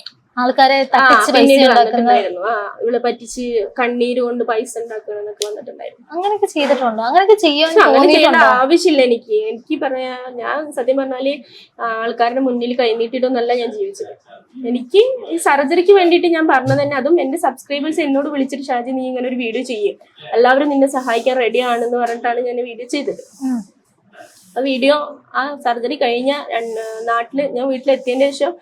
ആൾക്കാരെ തട്ടിച്ച് പൈസ വന്നിട്ടുണ്ടായിരുന്നു. ഇവള് പറ്റിച്ച് കണ്ണീര് കൊണ്ട് പൈസ ഉണ്ടാക്കണം എന്നൊക്കെ വന്നിട്ടുണ്ടായിരുന്നു. അങ്ങനെയൊക്കെ ചെയ്തിട്ടുണ്ടോ? അങ്ങനെയൊക്കെ ചെയ്യേണ്ട ആവശ്യമില്ല. എനിക്ക് പറയാ, ഞാൻ സത്യം പറഞ്ഞാല് ആൾക്കാരുടെ മുന്നിൽ കൈനീട്ടിട്ടൊന്നല്ല ഞാൻ ജീവിച്ചത്. എനിക്ക് ഈ സർജറിക്ക് വേണ്ടിയിട്ട് ഞാൻ പറഞ്ഞത് തന്നെ, അതും എന്റെ സബ്സ്ക്രൈബേഴ്സ് എന്നോട് വിളിച്ചിട്ട് ഷാജി നീ ഇങ്ങനെ ഒരു വീഡിയോ ചെയ്യും, എല്ലാവരും നിന്നെ സഹായിക്കാൻ റെഡി ആണെന്ന് പറഞ്ഞിട്ടാണ് ഞാൻ വീഡിയോ ചെയ്തത്. ആ വീഡിയോ ആ സർജറി കഴിഞ്ഞ നാട്ടില് ഞാൻ വീട്ടിലെത്തിയതിന് ശേഷം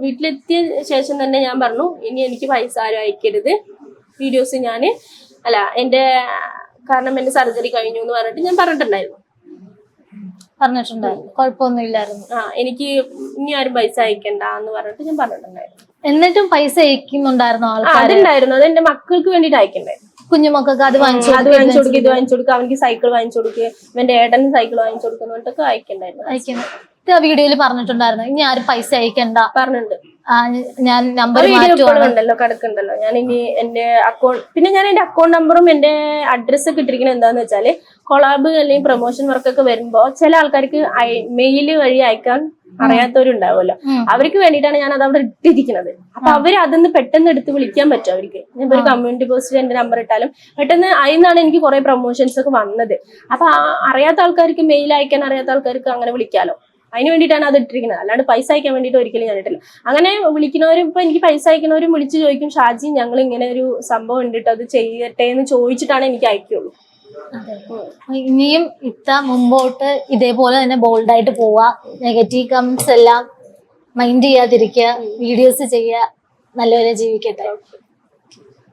വീട്ടിലെത്തിയ ശേഷം തന്നെ ഞാൻ പറഞ്ഞു, ഇനി എനിക്ക് പൈസ ആരും അയക്കരുത്, വീഡിയോസ് കാരണം എന്റെ സർജറി കഴിഞ്ഞു എന്ന് പറഞ്ഞിട്ട് ഞാൻ പറഞ്ഞിട്ടുണ്ടായിരുന്നു. കുഴപ്പമൊന്നുമില്ലായിരുന്നു. എനിക്ക് ഇനി ആരും പൈസ അയക്കണ്ട എന്ന് പറഞ്ഞിട്ട് ഞാൻ പറഞ്ഞിട്ടുണ്ടായിരുന്നു. എന്നിട്ടും പൈസ അയക്കുന്നുണ്ടായിരുന്നു അതുണ്ടായിരുന്നു. അത് എന്റെ മക്കൾക്ക് വേണ്ടിട്ട് അയക്കണ്ടായിരുന്നു. കുഞ്ഞുമക്കൾക്ക് അത് വാങ്ങിച്ചു കൊടുക്കുക, ഇത് വാങ്ങിച്ചു കൊടുക്കുക, അവർക്ക് സൈക്കിൾ വാങ്ങിച്ചു കൊടുക്കുക, ഇവന്റെ ഏട്ടന് സൈക്കിൾ വാങ്ങിച്ചു കൊടുക്കുന്നതൊക്കെ അയക്കണ്ടായിരുന്നു. വീഡിയോയിൽ പറഞ്ഞിട്ടുണ്ടായിരുന്നു ഇനി ആരും പൈസ അയക്കണ്ട പറഞ്ഞിട്ടുണ്ട്. ഞാൻ നമ്പർ ഉണ്ടല്ലോ കിടക്കുന്നുണ്ടല്ലോ. ഞാൻ ഇനി എന്റെ അക്കൗണ്ട്, പിന്നെ ഞാൻ എന്റെ അക്കൗണ്ട് നമ്പറും എന്റെ അഡ്രസ്സ് ഒക്കെ ഇട്ടിരിക്കുന്നത് എന്താന്ന് വെച്ചാല്, കൊളാബ് അല്ലെങ്കിൽ പ്രൊമോഷൻ വർക്കൊക്കെ വരുമ്പോ ചില ആൾക്കാർക്ക് മെയില് വഴി അയക്കാൻ അറിയാത്തവരുണ്ടാവുമല്ലോ, അവർക്ക് വേണ്ടിയിട്ടാണ് ഞാൻ അത് അവിടെ ഇട്ടിരിക്കുന്നത്. അപ്പൊ അവര് അതൊന്ന് പെട്ടെന്ന് എടുത്ത് വിളിക്കാൻ പറ്റും അവർക്ക്. ഞാൻ ഒരു കമ്മ്യൂണിറ്റി പോസ്റ്റിൽ എന്റെ നമ്പർ ഇട്ടാലും പെട്ടെന്ന് അതിന്നാണ് എനിക്ക് കുറെ പ്രൊമോഷൻസ് ഒക്കെ വന്നത്. അപ്പൊ അറിയാത്ത ആൾക്കാർക്ക് മെയിൽ അയക്കാൻ അറിയാത്ത ആൾക്കാർക്ക് അങ്ങനെ വിളിക്കാലോ, അതിന് വേണ്ടിയിട്ടാണ് അത് ഇട്ടിരിക്കുന്നത്. അല്ലാണ്ട് പൈസ അയക്കാൻ വേണ്ടിയിട്ട് ഒരിക്കലും ഞാൻ ഇട്ടില്ല. അങ്ങനെ വിളിക്കുന്നവരും ഇപ്പൊ എനിക്ക് പൈസ അയക്കുന്നവരും വിളിച്ച് ചോദിക്കും, ഷാജി ഞങ്ങൾ ഇങ്ങനെ ഒരു സംഭവം ഉണ്ടിട്ട് അത് ചെയ്യട്ടെ എന്ന് ചോദിച്ചിട്ടാണ് എനിക്ക് അയക്കുള്ളൂ. ഇനിയും മുമ്പോട്ട് ഇതേപോലെ തന്നെ ബോൾഡായിട്ട് പോവാ, നെഗറ്റീവ് കമന്റ്സ് എല്ലാം മൈൻഡ് ചെയ്യാതിരിക്കുക, വീഡിയോസ് ചെയ്യുക, നല്ലപോലെ ജീവിക്കട്ടെ.